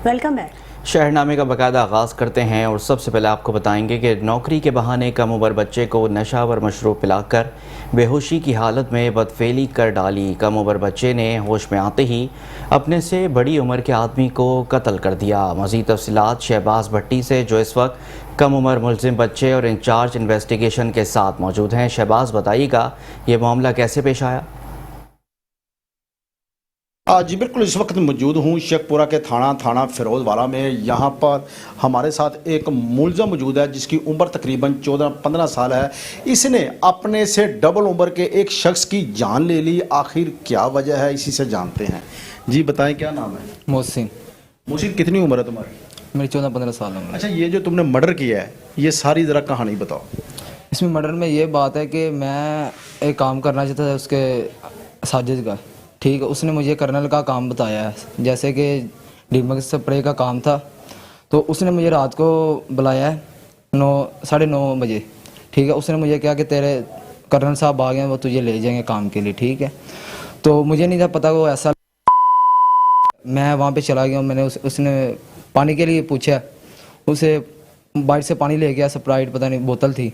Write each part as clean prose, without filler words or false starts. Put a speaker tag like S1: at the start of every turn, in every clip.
S1: Welcome back.
S2: शहरनामे का बाकायदा आगाज़ करते हैं और सबसे पहले आपको बताएंगे कि नौकरी के बहाने कम उम्र बच्चे को नशावर मशरूब पिलाकर बेहोशी की हालत में बदफेली कर डाली। कम उम्र बच्चे ने होश में आते ही अपने से बड़ी उम्र के आदमी को कत्ल कर दिया। मज़ीद तफसीलात शहबाज भट्टी से, जो इस वक्त कम उम्र मुलजिम बच्चे और इंचार्ज इन्वेस्टिगेशन के साथ मौजूद हैं। शहबाज, बताइएगा ये मामला कैसे पेश आया?
S3: जी बिल्कुल, इस वक्त मौजूद हूँ शेखपुरा के थाना फिरोजवाला में। यहाँ पर हमारे साथ एक मुलज़म मौजूद है जिसकी उम्र तकरीबन 14-15 साल है। इसने अपने से डबल उम्र के एक शख्स की जान ले ली। आखिर क्या वजह है, इसी से जानते हैं। जी बताएं, क्या नाम है?
S4: मोहसिन।
S3: मोहसिन, कितनी उम्र है तुम्हारी?
S4: मेरी 14-15 साल उम्र।
S3: अच्छा, ये जो तुमने मर्डर किया है, ये सारी ज़रा कहानी बताओ।
S4: इसमें मर्डर में ये बात है कि मैं एक काम करना चाहता था उसके साजिद का, ठीक है। उसने मुझे कर्नल का काम बताया है, जैसे कि डिमक स्प्रे का काम था। तो उसने मुझे रात को बुलाया है 9-9:30 बजे, ठीक है। उसने मुझे कहा कि तेरे कर्नल साहब आ गए, वो तुझे ले जाएंगे काम के लिए, ठीक है। तो मुझे नहीं था पता वो ऐसा। मैं वहाँ पे चला गया। मैंने उसने पानी के लिए पूछा, उसे बाहर से पानी ले गया, स्प्राइट पता नहीं बोतल थी,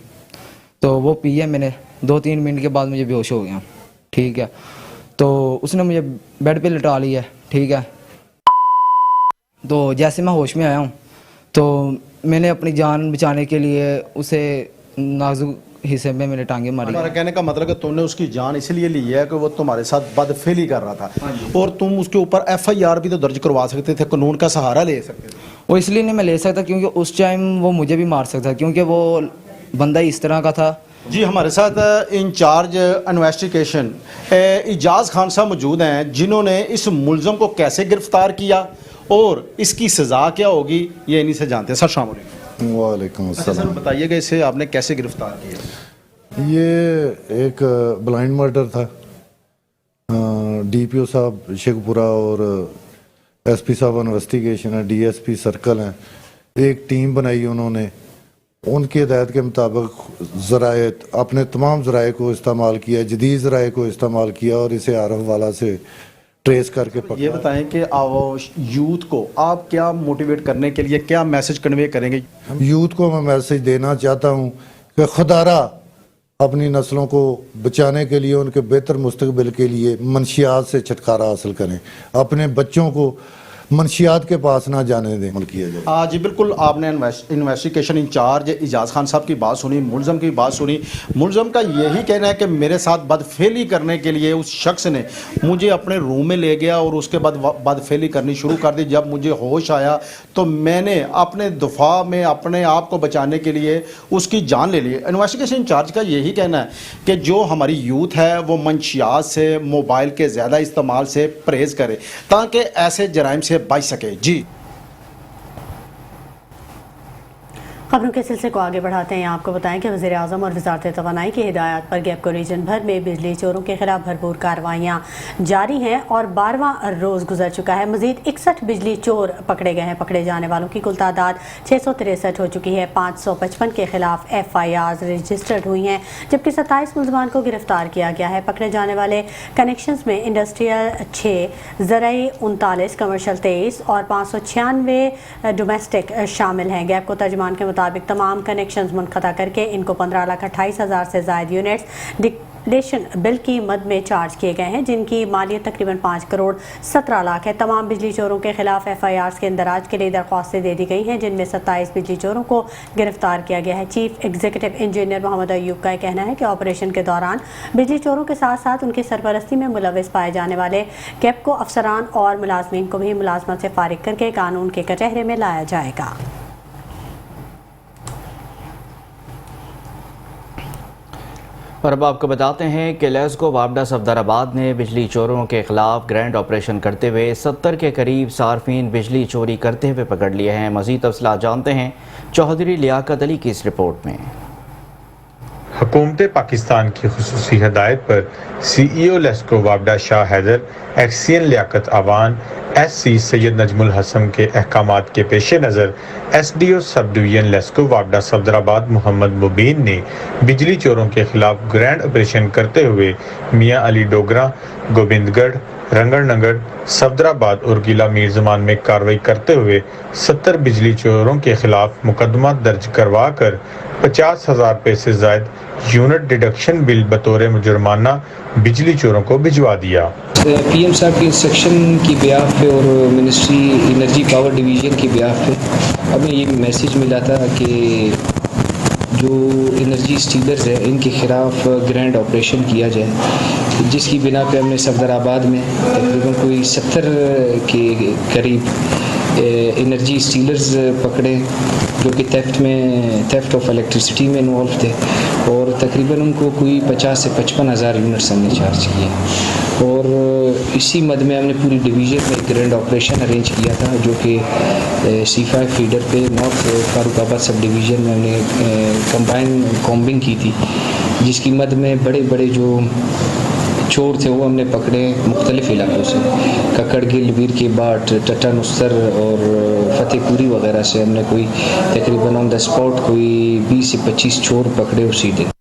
S4: तो वो पिए मैंने। 2-3 मिनट के बाद मुझे बेहोश हो गया, ठीक है। तो उसने मुझे बेड पे लिटा लिया, ठीक है। तो जैसे मैं होश में आया हूँ तो मैंने अपनी जान बचाने के लिए उसे नाजुक हिस्से में मैंने टांगे मारी।
S3: हमारा कहने का मतलब है कि तुमने उसकी जान इसलिए ली है कि वो तुम्हारे साथ बदफेली कर रहा था, और तुम उसके ऊपर FIR भी तो दर्ज करवा सकते थे, कानून का सहारा ले सकते थे।
S4: वो इसलिए नहीं मैं ले सकता क्योंकि उस टाइम वो मुझे भी मार सकता, क्योंकि वो बंदा इस तरह का था।
S3: जी, हमारे साथ इंचार्ज इन्वेस्टिगेशन इजाज़ खान साहब मौजूद हैं, जिन्होंने इस मुलज़म को कैसे गिरफ्तार किया और इसकी सज़ा क्या होगी, ये इन्हीं से जानते हैं। सर शाम
S5: वालेकुम
S3: सर, बताइएगा इसे आपने कैसे गिरफ्तार किया?
S5: ये एक ब्लाइंड मर्डर था। DPO साहब शेखपुरा और SP साहब इन्वेस्टिगेशन है, DSP सर्कल हैं, एक टीम बनाई उन्होंने। उनकी हिदायत के मुताबिक ज़राए अपने तमाम ज़राए को इस्तेमाल किया, जदीद ज़राए को इस्तेमाल किया और इसे आरफ वाला से ट्रेस करके पकड़ा।
S3: ये बताएं कि यूथ को आप क्या मोटिवेट करने के लिए क्या मैसेज कन्वे करेंगे?
S5: यूथ को मैं मैसेज देना चाहता हूँ कि खुदारा अपनी नस्लों को बचाने के लिए, उनके बेहतर मुस्तकबिल के लिए मनशियात से छुटकारा हासिल करें, अपने बच्चों को मनशियात के पास ना जाने दें, अमल किया जाए।
S3: जी बिल्कुल, आपने इन्वेस्टिगेशन इंचार्ज इजाज़ खान साहब की बात सुनी, मुलज़म की बात सुनी। मुलज़म का यही कहना है कि मेरे साथ बदफेली करने के लिए उस शख्स ने मुझे अपने रूम में ले गया और उसके बाद बदफेली करनी शुरू कर दी। जब मुझे होश आया तो मैंने अपने दफा में अपने आप को बचाने के लिए उसकी जान ले ली। इन्वेस्टिगेशन इंचार्ज का यही कहना है कि जो हमारी यूथ है वो मंशियात से, मोबाइल के ज़्यादा इस्तेमाल से परहेज़ करे ताकि ऐसे जराइम से बच सके। जी,
S1: खबरों के सिलसिले को आगे बढ़ाते हैं। आपको बताएं कि वज़ीर आज़म और वज़ारत तवानाई की हिदायत पर गैपको रीजन भर में बिजली चोरों के खिलाफ भरपूर कार्रवाइयाँ जारी हैं और 12वां रोज़ गुजर चुका है। मज़ीद 61 बिजली चोर पकड़े गए हैं। पकड़े जाने वालों की कुल तादाद 663 हो चुकी है। 555 के खिलाफ FIR रजिस्टर्ड हुई हैं, जबकि 27 मुलज़मान को गिरफ्तार किया गया है। पकड़े जाने वाले कनेक्शंस में इंडस्ट्रियल 6, ज़राई 39, कमर्शल 23 और 596 डोमेस्टिक शामिल हैं। गैपको तर्जुमान के मुताबिक तमाम कनेक्शंस मुनक़ता करके इनको 15,28,000 से ज़ायद यूनिट्स डिक्लेशन बिल की मद में चार्ज किए गए हैं, जिनकी मालियत तकरीबन 5 करोड़ 17 लाख है। तमाम बिजली चोरों के खिलाफ FIRs के इंदराज के लिए दरख्वास्तें दे दी गई हैं, जिनमें 27 बिजली चोरों को गिरफ्तार किया गया है। Chief executive engineer Mohammad Ayub का कहना है कि ऑपरेशन के दौरान बिजली चोरों के साथ साथ उनकी सरपरस्ती में मुलविस पाए जाने वाले गैपको अफसरान और मुलाजमीन को भी मुलाजमत से फारिग करके कानून के कटहरे में लाया जाएगा।
S2: और अब आपको बताते हैं कि लेस्को वापडा सफदराबाद ने बिजली चोरों के खिलाफ ग्रैंड ऑपरेशन करते हुए 70 के करीब सार्फिन बिजली चोरी करते हुए पकड़ लिए हैं। मज़ीद तफसीलात जानते हैं चौधरी लियाकत अली की इस रिपोर्ट में।
S6: हुकूमत पाकिस्तान की खुसूसी हिदायत पर CEO लेस्को वापडा शाह हैदर, एक्सियन लियाकत अवान, SC सैयद नजमुल हसन के अहकामात के पेश नज़र SDO सब डिवीजन लेस्को वापडा सफदराबाद मोहम्मद मुबीन ने बिजली चोरों के खिलाफ ग्रैंड ऑपरेशन करते हुए मियाँ अली डोगरा, गोविंदगढ़, रंगड़ नगर, सफदराबाद और गीला मीर ज़मान में कार्रवाई करते हुए 70 बिजली चोरों के खिलाफ मुकदमा दर्ज करवा कर 50,000 रुपये से ज़ायद यूनिट डिडक्शन बिल बतौर जुर्माना बिजली चोरों को भिजवा दिया।
S7: पीएम साहब के इंस्ट्रक्शन की ब्याह पे और मिनिस्ट्री एनर्जी पावर डिवीज़न की ब्याह पे हमें ये मैसेज मिला था कि जो एनर्जी स्टीलर्स है इनके ख़िलाफ़ ग्रैंड ऑपरेशन किया जाए, जिसकी बिना पे हमने सफदराबाद में तकरीबन कोई 70 के करीब एनर्जी स्टीलर्स पकड़े जो कि थेफ्ट ऑफ इलेक्ट्रिसिटी में इन्वॉल्व थे और तकरीबन उनको कोई 50 से 55,000 यूनिट्स हमने चार्ज किए। और इसी मद में हमने पूरी डिवीज़न में ग्रैंड ऑपरेशन अरेंज किया था जो कि C5 फीडर पे नॉर्थ फारुखाबाद सब डिवीज़न में हमने कंबाइन कॉम्बिंग की थी, जिसकी मद में बड़े बड़े जो चोर थे वो हमने पकड़े मुख्तलिफ इलाकों से, ककड़गिल, वीर के बाट, टट्टा नुस्तर और फतेहपुरी वगैरह से हमने कोई तकरीबन ऑन द स्पॉट कोई 20 से 25 चोर पकड़े उसी दिन।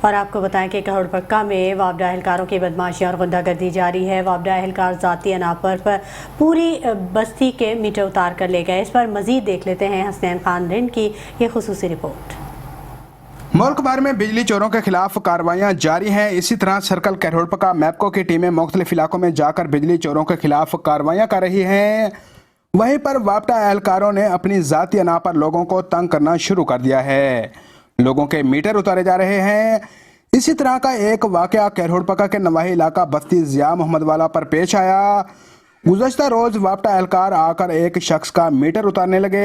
S1: और आपको बताएं कि कहोड़पक्का में वापडा एहलकारों की बदमाशी और गुंडागर्दी जारी है। वापडा एहलकार ज़ाती अनापर पर पूरी बस्ती के मीटर उतार कर ले गए। इस पर मजीद देख लेते हैं हसनैन खान रिंड की ये खुसूसी रिपोर्ट।
S8: मुल्क भर में बिजली चोरों के खिलाफ कार्रवाइयाँ जारी हैं। इसी तरह सर्कल कहोड़पक्का मैपको की टीमें मुख्तलिफ इलाकों में जाकर बिजली चोरों के खिलाफ कार्रवाइयाँ कर रही हैं। वहीं पर वापडा एहलकारों ने अपनी ज़ाती अना पर लोगों को तंग करना शुरू कर दिया है, लोगों के मीटर उतारे जा रहे हैं। इसी तरह का एक वाकया कहोड़पक्का के नवाही इलाका बस्ती ज़िया मोहम्मद वाला पर पेश आया। गुज़श्ता रोज वापडा एहलकार आकर एक शख्स का मीटर उतारने लगे।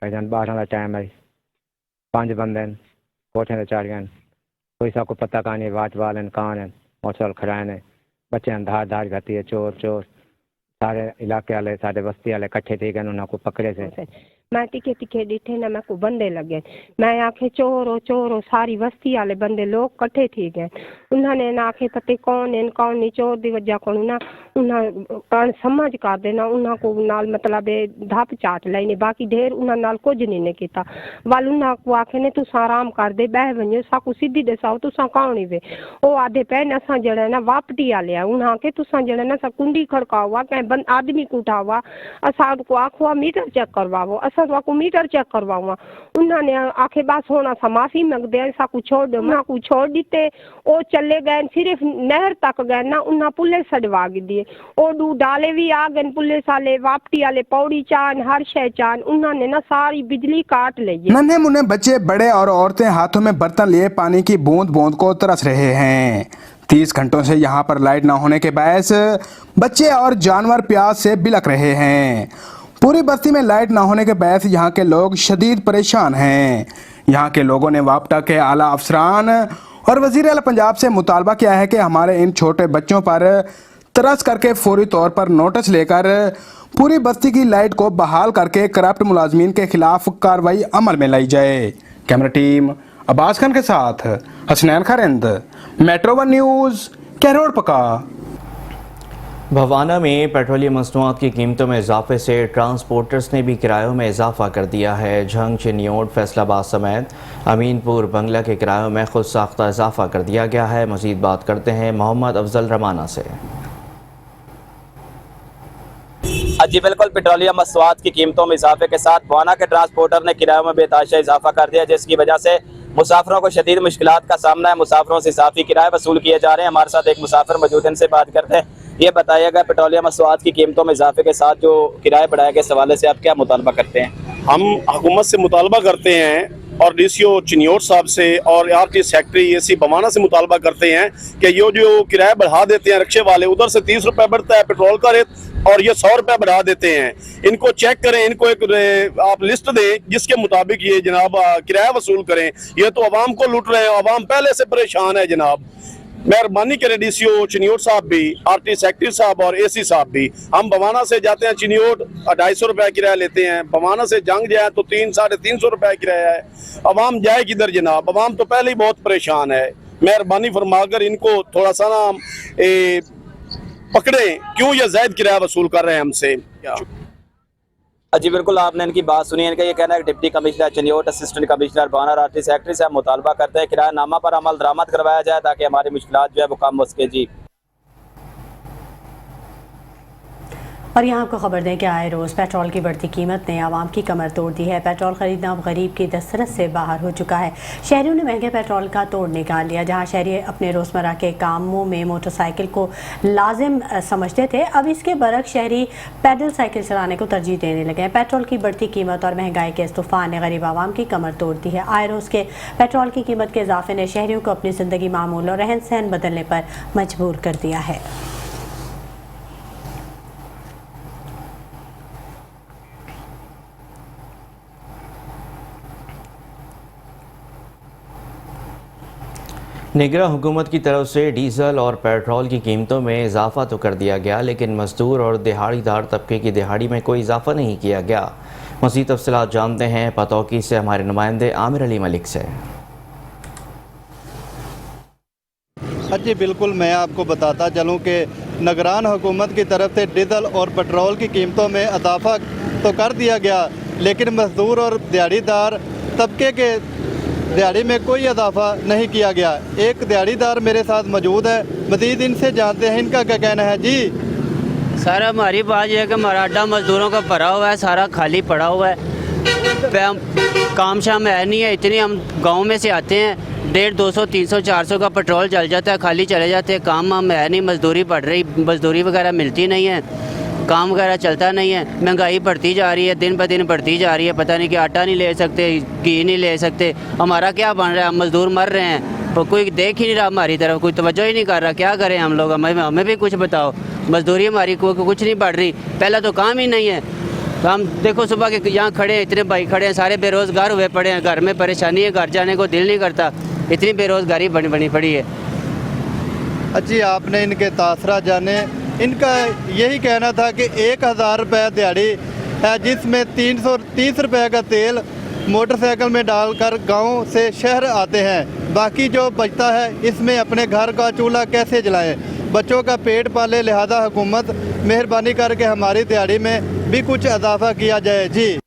S9: 12 का टाइम है, 5 बंदे कोठे से चढ़ गए, कोई सा को पता कहानी वाच वाले कान है मोटरसाइकिल खड़ाए ने बच्चे धार धार घती है, चोर चोर सारे इलाके वाले सारे बस्ती वाले इकट्ठे थी गए, उन्होंने पकड़े से
S10: मैं टिके टिके डिठे ना मैं को बंदे लगे, मैं आखे चोरो चोरो, सारी बस्ती वाले बंदे लोग इकट्ठे थी गए। उन्होंने ना आखे पते कौन है कौन नहीं, चोर दी वजह को ना उन्हें समझ कर देना, उन्होंने को नाल मतलब धप चाट लेने, बाकी ढेर उन्होंने नाल कुछ नहीं किया। वाल उन्होंने को आखे ने तुस आराम कर दे, बह वनो साकू सीधी दसाओ तुसा कौन ही वे। ओ आधे पैन असा जड़ा ना वापटी वाले आ, उन्हें आखे तुसा जड़ा ना सा कुंडी खड़कावा कहीं आदमी को उठावा, असा को आखो मीटर चेक करवाओ, असा को मीटर चेक करवाऊंगा। उन्होंने आखे बस होना सा माफी मंगदे ऐसा कुछ छोड़ दो, मैं कुछ छोड़ दीते। ओ चले गए सिर्फ नहर तक गए ना, उन्हें पुलिस छड़वा दिए। ओ डू डाले भी आ गए पुलिस वाले, वापटी वाले पौड़ी चान हर शय चान, उन्होंने ना सारी बिजली काट ली।
S8: नन्हे मुन्ने बच्चे बड़े और औरतें हाथों में बर्तन लिए पानी की बूंद बूंद को तरस रहे हैं। 30 घंटों से यहाँ पर लाइट न होने के बायस बच्चे और जानवर प्यास से बिलख रहे हैं। पूरी बस्ती में लाइट न होने के बायस यहाँ के लोग शदीद परेशान हैं। यहाँ के लोगों ने वापडा के आला अफसरान और वजीर आला पंजाब से मुतालबा किया है कि हमारे इन छोटे बच्चों पर तरस करके फौरी तौर पर नोटिस लेकर पूरी बस्ती की लाइट को बहाल करके करप्ट मुलाजमीन के खिलाफ कार्रवाई अमल में लाई जाए। कैमरा टीम अब्बास खान के साथ हसनैन खारिंद, मेट्रो 1 न्यूज़, कहोड़पक्का।
S2: भवाना में पेट्रोलियम मसनूआत की कीमतों में इजाफे से ट्रांसपोर्टर्स ने भी किरायों में इजाफा कर दिया है। झंग, चिन्योट, फैसलाबाद समेत अमीनपुर, बंगला के किरायों में खुद साख्ता इजाफा कर दिया गया है। मजीद बात करते हैं मोहम्मद अफजल रमाना से।
S11: जी बिल्कुल, पेट्रोलियम मसनूआत की कीमतों में इजाफे के साथ भवाना के ट्रांसपोर्टर ने किरायों में बेतहाशा इजाफा कर दिया, जिसकी वजह से मुसाफिरों को शदीद मुश्किलात का सामना है। मुसाफिरों से इजाफी किराए वसूल किए जा रहे हैं। हमारे साथ एक मुसाफिर मौजूद, इनसे बात करते हैं। ये बताइएगा, पेट्रोलियम मसनूआत की कीमतों में इजाफे के साथ जो किराए बढ़ाए गए, इस हवाले से आप क्या मुतालबा करते हैं?
S12: हम हुकूमत से मुतालबा करते हैं और डीसीओ चिन्योट साहब से और आरटी सेक्रेटरी एसी भवाना से मुतालबा करते हैं कि ये जो किराया बढ़ा देते हैं रिक्शे वाले, उधर से 30 रुपये बढ़ता है पेट्रोल का रेट और ये 100 रुपये बढ़ा देते हैं। इनको चेक करें, इनको एक आप लिस्ट दें जिसके मुताबिक ये जनाब किराया वसूल करें। ये तो आवाम को लूट रहे हैं, आवाम पहले से परेशान है जनाब। मेहरबानी करें डीसीओ चिन्योट साहब भी, आरटी सेक्रेटरी साहब और एसी साहब भी। हम भवाना से जाते हैं चिन्योट 250 रुपये किराया लेते हैं, भवाना से जंग जाए तो 300-350 रुपये किराया है। अवाम जाए किधर जनाब? अवाम तो पहले ही बहुत परेशान है। मेहरबानी फरमाकर इनको थोड़ा सा ना पकड़े, क्यों ये ज़ायद किराया वसूल कर रहे हैं हमसे।
S11: जी बिल्कुल, आपने इनकी बात सुनी। इनका ये कहना है कि deputy commissioner Chiniot, assistant commissioner बाना और आरटी सेक्रेटरी से हम मुतालबा करते हैं किराया नामा पर अमल दरामद करवाया जाए ताकि हमारी मुश्किलात जो है वो कम हो सके। जी
S1: और यहाँ आपको खबर दें कि आए रोज़ पेट्रोल की बढ़ती कीमत ने आवाम की कमर तोड़ दी है। पेट्रोल खरीदना अब गरीब की दस्तरस से बाहर हो चुका है। शहरियों ने महंगे पेट्रोल का तोड़ निकाल लिया। जहाँ शहरी अपने रोज़मर्रा के कामों में मोटरसाइकिल को लाजिम समझते थे, अब इसके बरक्स शहरी पैदल साइकिल चलाने को तरजीह देने लगे हैं। पेट्रोल की बढ़ती कीमत और महंगाई के इस तूफान ने गरीब आवाम की कमर तोड़ दी है। आए रोज़ के पेट्रोल की कीमत के इजाफे ने शहरियों को अपनी ज़िंदगी मामूल और रहन सहन बदलने पर मजबूर कर दिया है।
S2: निगरां हुकूमत की तरफ से डीजल और पेट्रोल की कीमतों में इजाफा तो कर दिया गया, लेकिन मजदूर और दिहाड़ीदार तबके की दिहाड़ी में कोई इजाफा नहीं किया गया। मज़ीद तफसीलात जानते हैं पतौकी से हमारे नुमाइंदे आमिर अली मलिक से।
S13: जी बिल्कुल, मैं आपको बताता चलूँ कि निगरान हुकूमत की तरफ से डीजल और पेट्रोल की कीमतों में इजाफा तो कर दिया गया, लेकिन मजदूर और दिहाड़ीदार तबके के दिहाड़ी में कोई इजाफा नहीं किया गया। एक दिहाड़ीदार मेरे साथ मौजूद है, मज़ीद इनसे जानते हैं इनका क्या कहना है। जी
S14: सर, हमारी बात यह है कि हमारा अड्डा मज़दूरों का भरा हुआ है, सारा खाली पड़ा हुआ है, काम शाम है नहीं है। इतनी हम गांव में से आते हैं, 150, 200, 300, 400 का पेट्रोल जल जाता है, खाली चले जाते हैं। काम हम है नहीं, मजदूरी बढ़ रही, मजदूरी वगैरह मिलती नहीं है, काम वगैरह चलता नहीं है। महंगाई बढ़ती जा रही है, दिन ब दिन बढ़ती जा रही है। पता नहीं कि आटा नहीं ले सकते, घी नहीं ले सकते। हमारा क्या बन रहा है, हम मजदूर मर रहे हैं, तो कोई देख ही नहीं रहा हमारी तरफ, कोई तवज्जो ही नहीं कर रहा। क्या करें हम लोग, हमें भी कुछ बताओ। मजदूरी हमारी कुछ नहीं बढ़ रही, पहला तो काम ही नहीं है। तो हम देखो सुबह के यहाँ खड़े हैं, इतने भाई खड़े हैं, सारे बेरोज़गार हुए पड़े हैं, घर में परेशानी है, घर जाने को दिल नहीं करता, इतनी बेरोज़गारी बनी पड़ी है।
S13: जी आपने इनके तासरा जाने, इनका यही कहना था कि 1000 रुपये दिहाड़ी है, जिसमें 330 रुपये का तेल मोटरसाइकिल में डालकर गांव से शहर आते हैं। बाकी जो बचता है इसमें अपने घर का चूल्हा कैसे जलाएं, बच्चों का पेट पाले। लिहाजा हुकूमत मेहरबानी करके हमारी दिहाड़ी में भी कुछ इजाफा किया जाए। जी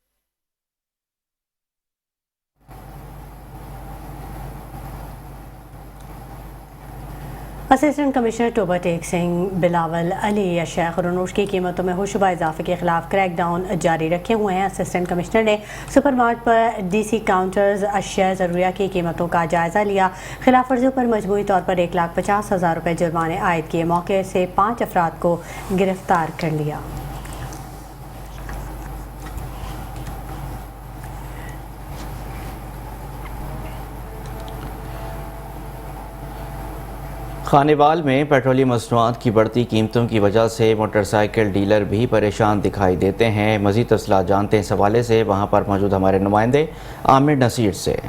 S1: असिस्टेंट कमिश्नर टोबा टेक सिंह, बिलावल अली अशिया खुरनोश की कीमतों में होशरुबा इजाफे के खिलाफ क्रैकडाउन जारी रखे हुए हैं। असिस्टेंट कमिश्नर ने सुपरमार्ट पर डीसी काउंटर्स अशिया ज़रूरिया की कीमतों का जायज़ा लिया। खिलाफ वर्जियों पर मजबूरी तौर पर 1,50,000 रुपये जुर्माने आयद किए। मौके से 5 अफराद को गिरफ्तार कर लिया।
S2: खानेवाल में पेट्रोलियम मसनूआत की बढ़ती कीमतों की वजह से मोटरसाइकिल डीलर भी परेशान दिखाई देते हैं। मज़ीद तफसीलात जानते हैं इस हवाले से वहाँ पर मौजूद हमारे नुमाइंदे आमिर नसीर से।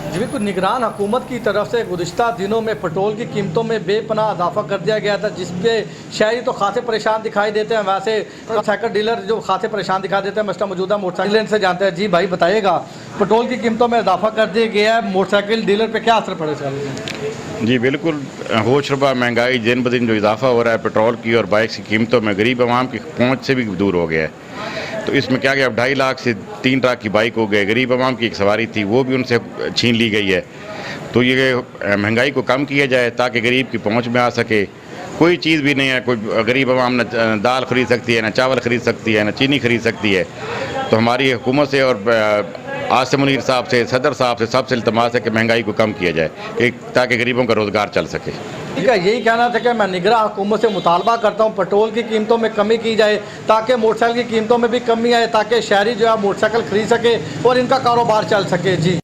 S15: जी बिल्कुल, निगरान हुकूमत की तरफ से गुज़िश्ता दिनों में पेट्रोल की कीमतों में बेपनाह इजाफा कर दिया गया था, जिसपे शहरी तो खासे परेशान दिखाई देते हैं। वैसे मोटरसाइकिल डीलर जो खासे परेशान दिखाई देते हैं, मसला मौजूदा मोटरसाइकिल से जानते हैं। जी भाई बताइएगा, पेट्रोल की कीमतों में इजाफा कर दिया गया है, मोटरसाइकिल डीलर पे क्या असर पड़ेगा?
S16: जी बिल्कुल, होशरुबा महंगाई दिन ब दिन जो इजाफा हो रहा है पेट्रोल की और बाइक की कीमतों में, गरीब आवाम की पहुँच से भी दूर हो गया है। तो इसमें क्या गया, अब 2.5 लाख से 3 लाख की बाइक हो गए। गरीब आवाम की एक सवारी थी वो भी उनसे छीन ली गई है। तो ये महंगाई को कम किया जाए ताकि गरीब की पहुंच में आ सके। कोई चीज़ भी नहीं है, कोई गरीब आवाम न दाल ख़रीद सकती है, न चावल ख़रीद सकती है, न चीनी ख़रीद सकती है। तो हमारी हुकूमत से और आसिम मुनीर साहब से, सदर साहब से सबसे इल्तमास है कि महंगाई को कम किया जाए कि ताकि गरीबों का रोज़गार चल सके।
S15: ठीक है, यही कहना था कि मैं निगरान हुकूमत से मुतालबा करता हूँ पेट्रोल की कीमतों में कमी की जाए ताकि मोटरसाइकिल की कीमतों में भी कमी आए, ताकि शहरी जो है मोटरसाइकिल खरीद सके और इनका कारोबार चल सके। जी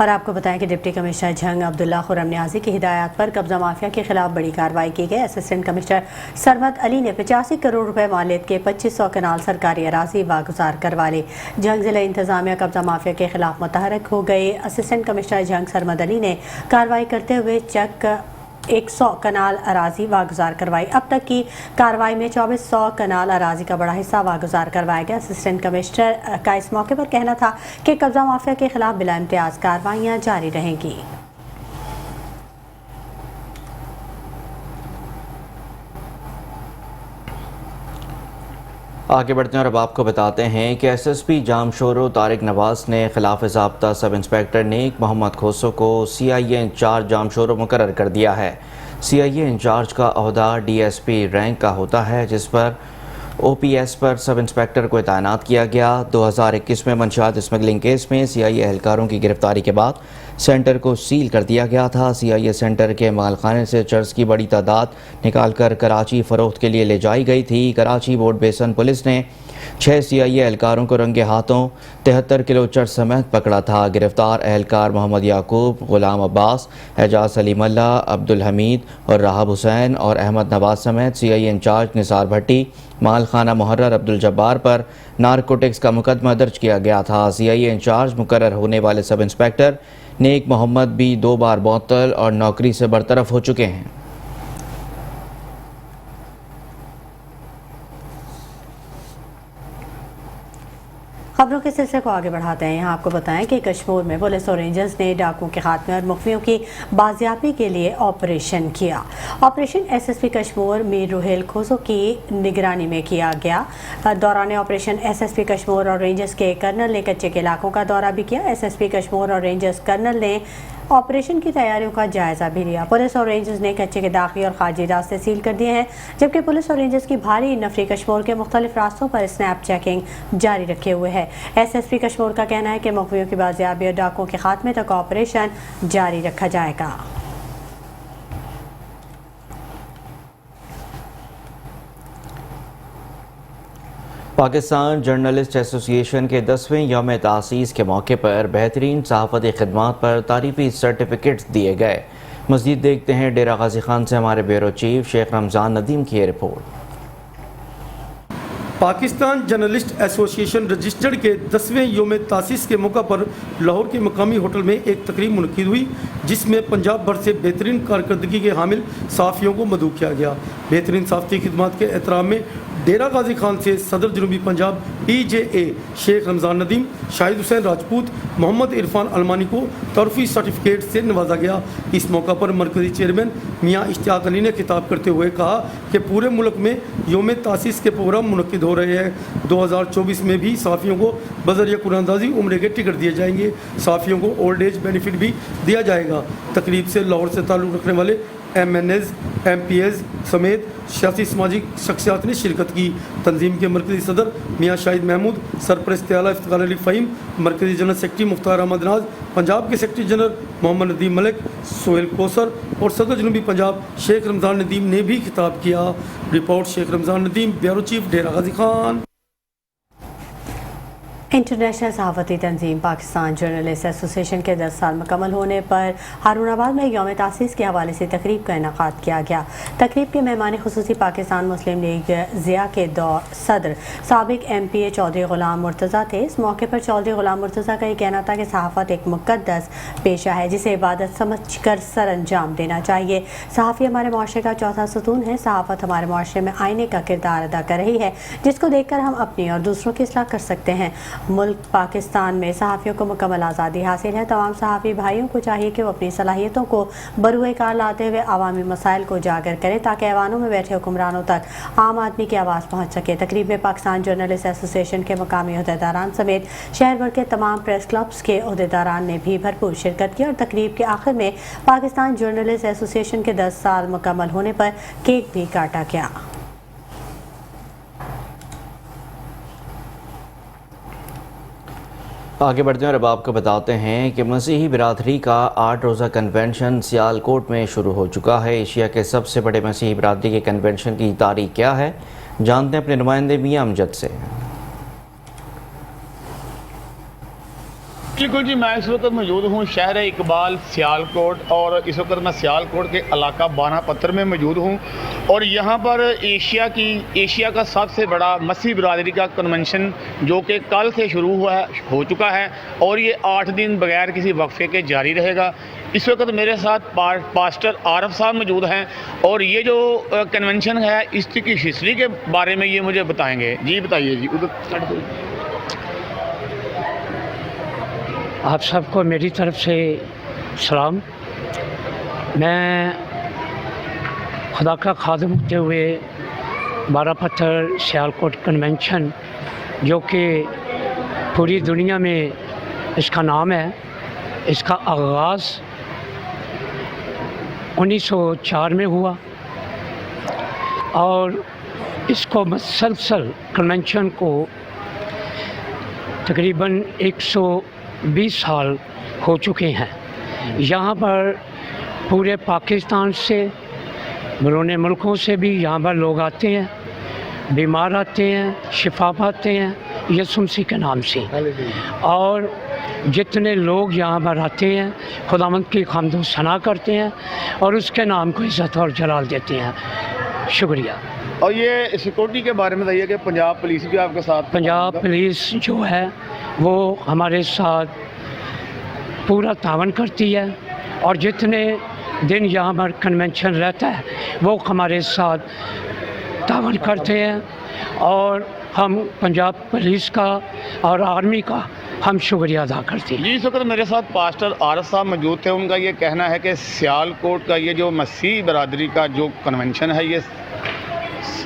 S1: और आपको बताएं कि डिप्टी कमिश्नर झंग अब्दुल्ला खुरम न्याजी की हिदायत पर कब्जा माफिया के खिलाफ बड़ी कार्रवाई की गई। असिस्टेंट कमिश्नर सरमद अली ने 85 करोड़ रुपए मालियत के 2500 कनाल सरकारी अराजी वागुजार करवा ली। झंग जिला इंतजामिया कब्जा माफिया के खिलाफ मुतहरक हो गई। असिस्टेंट कमिश्नर झंग सरमद अली ने कार्रवाई करते हुए चक 100 कनाल अराजी वागुजार करवाई। अब तक की कार्रवाई में 2400 कनाल अराजी का बड़ा हिस्सा वागुजार करवाया गया। असिस्टेंट कमिश्नर का इस मौके पर कहना था कि कब्जा माफिया के खिलाफ बिला इम्तियाज कार्रवाइयाँ जारी रहेंगी।
S2: आगे बढ़ते हैं और अब आपको बताते हैं कि एसएसपी जामशोरो तारिक नवाज ने खिलाफ ज़ाब्ता सब इंस्पेक्टर नेक मोहम्मद खोसो को CIA इंचार्ज जामशोरो मुकर्रर कर दिया है। CIA इंचार्ज का ओहदा DSP रैंक का होता है, जिस पर OPS पर सब इंस्पेक्टर को तैनात किया गया। 2021 में मंशियात स्मगलिंग केस में CIA एहलकारों की गिरफ्तारी के बाद सेंटर को सील कर दिया गया था। CIA सेंटर के मालखाने से चर्स की बड़ी तादाद निकाल कर कराची फ़रोख्त के लिए ले जाई गई थी। कराची बोर्ड बेसन पुलिस ने 6 CIA एहलकारों को रंगे हाथों 73 किलो चर्स समेत पकड़ा था। गिरफ्तार एहलकार मोहम्मद याकूब, गुलाम अब्बास, एजाज अली मल्ला, अब्दुल हमीद और राहब हुसैन और अहमद नवाज समेत CIA इंचार्ज निसार भट्टी, मालखाना मुहर्रर अब्दुल जब्बार पर नारकोटिक्स का मुकदमा दर्ज किया गया था। CIA इंचार्ज मुकर्रर होने वाले सब इंस्पेक्टर नेक मोहम्मद भी 2 बार मुअत्तल और नौकरी से बरतरफ हो चुके हैं।
S1: खबरों के सिलसिले को आगे बढ़ाते हैं। यहाँ आपको बताएं कि कश्मीर में पुलिस और रेंजर्स ने डाकुओं के खात्मे और मुखबियों की बाजियाबी के लिए ऑपरेशन किया। ऑपरेशन SSP कश्मीर मीर रुहेल खोसो की निगरानी में किया गया। दौरान ऑपरेशन SSP कश्मीर और रेंजर्स के कर्नल ने कच्चे के इलाकों का दौरा भी किया। SSP कश्मीर और रेंजर्स कर्नल ने ऑपरेशन की तैयारियों का जायजा भी लिया। पुलिस और रेंजर्स ने कच्चे के दाखिली और खारजी रास्ते सील कर दिए हैं, जबकि पुलिस और रेंजर्स की भारी नफरी कश्मीर के मुख्तलिफ रास्तों पर स्नैप चेकिंग जारी रखे हुए है। SSP कश्मीर का कहना है कि मुखबियों की बाजियाबी और डाकुओं के खात्मे तक ऑपरेशन जारी रखा जाएगा।
S2: पाकिस्तान जर्नलिस्ट एसोसिएशन के 10वें यौम तासीस के मौके पर बेहतरीन सहाफ़ती खिदमात पर तारीफ़ी सर्टिफिकेट्स दिए गए। मज़ीद देखते हैं डेरा गाजी खान से हमारे ब्यूरो चीफ शेख रमज़ान नदीम की report.
S17: Pakistan journalist association registered के 10वें यौम तासीस के मौका पर लाहौर के मकामी होटल में एक तकरीब मुनक़िद हुई, जिसमें पंजाब भर से बेहतरीन कारकर्दगी के हामिल सहाफ़ियों को मदऊ किया गया। बेहतरीन सहाफ़ती खिदमात के एहतराम में डेरा गाजी खान से सदर जनूबी पंजाब PJA शेख रमज़ान नदीम, शाहिद हुसैन राजपूत, मोहम्मद इरफान अलमानी को तोहफ़ी सर्टिफिकेट से नवाजा गया। इस मौका पर मरकज़ी चेयरमैन मियाँ इश्तियाक अली ने खिताब करते हुए कहा कि पूरे मुल्क में यौम तासीस के प्रोग्राम मुनक़िद हो रहे हैं। 2024 में भी सहाफ़ियों को बज़रिया कुरानदाजी उम्रे के टिकट दिए जाएंगे। सहाफ़ियों को ओल्ड एज बेनिफिट भी दिया जाएगा। तकरीब से लाहौर से ताल्लुक़ रखने वाले MNAs, MPAs समेत सियासी समाजी शख्सियात ने शिरकत की। तंजीम के मरकज़ी सदर मियाँ शाहिद महमूद, सरपरस्त आला इफ्तिखार अली फ़हीम, मरकज़ी जनरल सेक्रेटरी मुख्तार अहमद नाज, पंजाब के सेक्रेटरी जनरल मोहम्मद नदीम मलिक, सोहेल कोसर और सदर जनूबी पंजाब शेख रमज़ान नदीम ने भी खिताब किया। Report Sheikh Ramzan Nadeem, bureau chief, Dera Ghazi Khan.
S1: International सहाफ़ती तंजीम पाकिस्तान जर्नलिस्ट एसोसिएशन के 10 साल मुकम्मल होने पर हारूनाबाद में यौम तासीस के हवाले से तकरीब का इनेकाद किया गया। तकरीब के मेहमान खुसूसी पाकिस्तान मुस्लिम लीग ज़िया के सदर साबिक MPA चौधरी ग़ुलाम मुर्तज़ा थे। इस मौके पर चौधरी ग़ुलाम मुर्तज़ा का ये कहना था कि सहाफ़त एक मुक़द्दस पेशा है, जिसे इबादत समझ कर सर अंजाम देना चाहिए। सहाफ़ी हमारे माशरे का चौथा सतून है। सहाफ़त हमारे माशरे में आईने का किरदार अदा कर रही है, जिसको देख कर हम अपनी और दूसरों की इस्लाह कर सकते हैं। मुल्क पाकिस्तान में सहाफ़ियों को मुकम्मल आज़ादी हासिल है। तमाम सहाफ़ी भाइयों को चाहिए कि वो अपनी सलाहियतों को बरूए कार लाते हुए अवामी मसाइल को उजागर करें, ताकि ऐवानों में बैठे हुक्मरानों तक आम आदमी की आवाज़ पहुँच सके। तकरीब में पाकिस्तान जर्नलिस्ट एसोसिएशन के मकामी अहदेदारान समेत शहर भर के तमाम प्रेस क्लब्स के अहदेदारान ने भी भरपूर शिरकत की और तकरीब के आखिर में पाकिस्तान जर्नलिस्ट एसोसिएशन के 10 साल मुकम्मल होने पर केक भी काटा गया।
S2: आगे बढ़ते हैं और अब आपको बताते हैं कि मसीही बिरादरी का 8 रोज़ा कन्वेंशन सियालकोट में शुरू हो चुका है। एशिया के सबसे बड़े मसीही बिरादरी के कन्वेंशन की तारीख क्या है, जानते हैं अपने नुमाइंदे मियां अमजद से।
S18: बिल्कुल जी, मैं इस वक्त मौजूद हूँ शहर इकबाल सियालकोट और इस वक्त मैं सियालकोट के इलाका बाना पत्थर में मौजूद हूँ और यहाँ पर एशिया का सबसे बड़ा मसीही बिरादरी का कन्वेंशन जो कि कल से शुरू हो चुका है और ये 8 दिन बगैर किसी वक्फे के जारी रहेगा। इस वक्त मेरे साथ पास्टर आरफ साहब मौजूद हैं और ये जो कन्वेंशन है इसकी हिस्ट्री के बारे में ये मुझे बताएंगे। जी बताइए जी।
S19: आप सबको मेरी तरफ से सलाम। मैं खुदा का खादिम होते हुए बारह पत्थर सियालकोट कन्वेंशन, जो कि पूरी दुनिया में इसका नाम है, इसका आगाज़ 1904 में हुआ और इसको मुसलसल कन्वेंशन को तकरीबन 120 साल हो चुके हैं। यहाँ पर पूरे पाकिस्तान से, बरूने मुल्कों से भी यहाँ पर लोग आते हैं, बीमार आते हैं, शिफा पाते हैं यसु मसीह के नाम से। और जितने लोग यहाँ पर आते हैं खुदावंद की हम्द व सना करते हैं और उसके नाम को इज़्ज़त और जलाल देते हैं। शुक्रिया।
S18: और ये सिक्योरिटी के बारे में बताइए कि पंजाब पुलिस भी आपके साथ? पंजाब
S19: पुलिस जो है वो हमारे साथ पूरा तावन करती है और जितने दिन यहाँ पर कन्वेंशन रहता है वो हमारे साथ तावन करते हैं और हम पंजाब पुलिस का और आर्मी का हम शुक्रिया अदा करते हैं।
S18: जी इस वक्त मेरे साथ पास्टर आरस साहब मौजूद थे। उनका ये कहना है कि सियालकोट का ये जो मसीह बरादरी का जो कन्वेंशन है, ये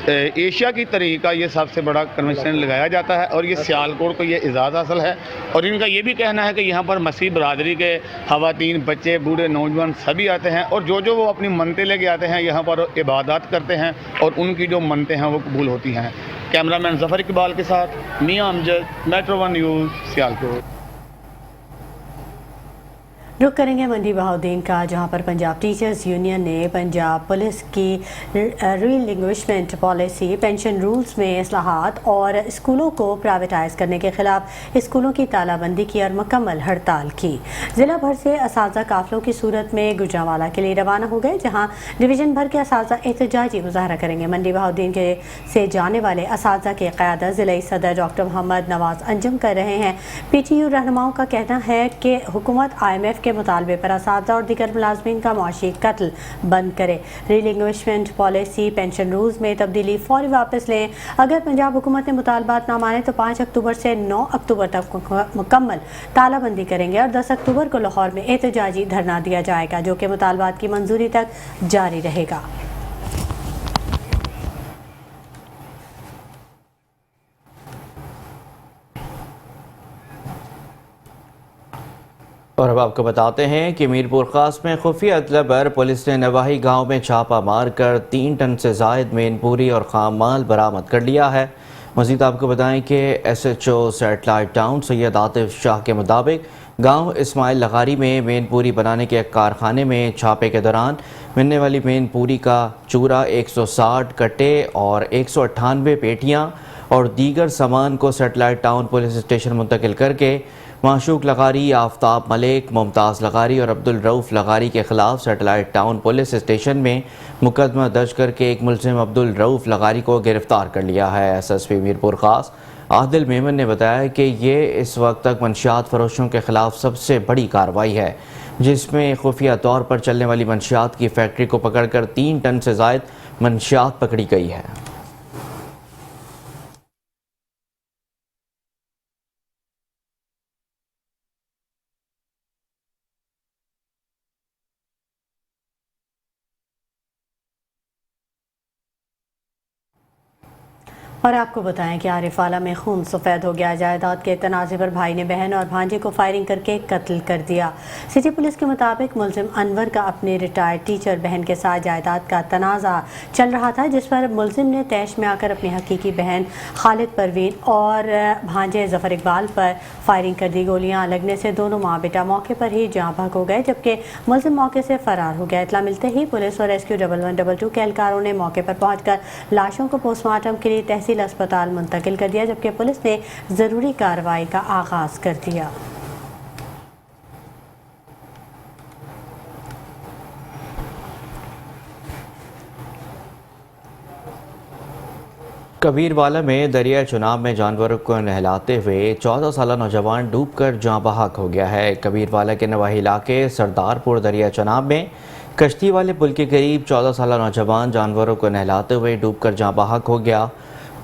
S18: एशिया की तरह का ये सबसे बड़ा कन्वेंशन लगाया जाता है और ये सियालकोट को ये एजाज़ हासिल है। और इनका ये भी कहना है कि यहाँ पर मसीह बरादरी के ख़वातीन, बच्चे, बूढ़े, नौजवान सभी आते हैं और जो वो अपनी मन्नतें लेके आते हैं यहाँ पर इबादत करते हैं और उनकी जो मन्नतें हैं वो कबूल होती हैं। कैमरामैन ज़फ़र इकबाल के साथ Mian Amjad, metro one news, Sialkot.
S1: रुक करेंगे मंडी बहाउद्दीन का, जहां पर पंजाब टीचर्स यूनियन ने पंजाब पुलिस की रीलिंग्विशमेंट पॉलिसी, पेंशन रूल्स में इस्लाहात और स्कूलों को प्राइवेटाइज करने के खिलाफ स्कूलों की तालाबंदी की और मुकम्मल हड़ताल की। ज़िला भर से असातिज़ा काफ़िलों की सूरत में गुजरांवाला के लिए रवाना हो गए, जहाँ डिवीज़न भर के असातिज़ा एहतजाजी मुजाहरा करेंगे। मंडी बहाउद्दीन के से जाने वाले असातिज़ा की क़यादत ज़िला सदर डॉक्टर मोहम्मद नवाज़ अंजुम कर रहे हैं। PTU रहनुमाओं का कहना है कि हुकूमत IMF के मुतालबे पर असातिज़ा और दीगर मुलाज़मीन का मुआशी कत्ल बंद करे। रीलिंग्विशमेंट पॉलिसी, पेंशन रूल्स में तब्दीली फौरी वापस लें। अगर पंजाब हुकूमत ने मुतालबात ना माने तो 5 अक्टूबर से 9 अक्टूबर तक मुकम्मल तालाबंदी करेंगे और 10 अक्टूबर को लाहौर में एहतजाजी धरना दिया जाएगा, जो कि मुतालबात की मंजूरी तक जारी रहेगा।
S2: और अब आपको बताते हैं कि मीरपुर खास में खुफिया इत्तला पर पुलिस ने नवाही गांव में छापा मारकर 3 टन से ज़ायद मेनपुरी और खाम माल बरामद कर लिया है। मज़ीद आपको बताएं कि SHO satellite town Syed Atif Shah के मुताबिक गांव इस्माइल लगारी में मेनपुरी बनाने के एक कारखाने में छापे के दौरान मिलने वाली मेनपुरी का चूरा 160 कट्टे और 198 पेटियाँ और दीगर सामान को सैटेलाइट टाउन पुलिस स्टेशन मुंतकिल करके माशूक लगारी, आफ्ताब मलिक, मुमताज़ लगारी और अब्दुल रऊफ़ लगारी के ख़िलाफ़ सैटेलाइट टाउन पुलिस स्टेशन में मुकदमा दर्ज करके एक मुलजिम अब्दुल रऊफ़ लगारी को गिरफ़्तार कर लिया है। SSP मीरपुर खास आदिल मेमन ने बताया कि ये इस वक्त तक मंशियात फरोशों के ख़िलाफ़ सबसे बड़ी कार्रवाई है, जिसमें खुफिया तौर पर चलने वाली मंशियात की फैक्ट्री को पकड़कर 3 टन से ज़ायद मंशियात पकड़ी गई है।
S1: और आपको बताएं कि आरिफाला में खून सफ़ेद हो गया। जायदाद के तनाज़े पर भाई ने बहन और भांजे को फायरिंग करके कत्ल कर दिया। सिटी पुलिस के मुताबिक मुलजिम अनवर का अपनी रिटायर्ड टीचर बहन के साथ जायदाद का तनाज़ा चल रहा था, जिस पर मुलजिम ने तैश में आकर अपनी हकीकी बहन खालिद परवीन और भांजे ज़फ़र इकबाल पर फायरिंग कर दी। गोलियां लगने से दोनों माँ बेटा मौके पर ही जाँ भाग हो गए, जबकि मुलजिम मौके से फ़रार हो गया। इतला मिलते ही पुलिस और रेस्क्यू 1112 के एहलकारों ने मौके पर पहुँचकर लाशों को पोस्टमार्टम के लिए तहसील अस्पताल मुंतकिल कर दिया, जबकि पुलिस ने ज़रूरी कार्रवाई का आगाज़ कर दिया।
S2: कबीरवाला में दरिया चुनाव में जानवरों को नहलाते हुए 14 साल नौजवान डूबकर जाँ बहक हो गया है। कबीरवाला के नवाही इलाके सरदारपुर दरिया चुनाव में कश्ती वाले पुल के करीब 14 साल नौजवान जानवरों को नहलाते हुए डूबकर जाँ बहक हो गया।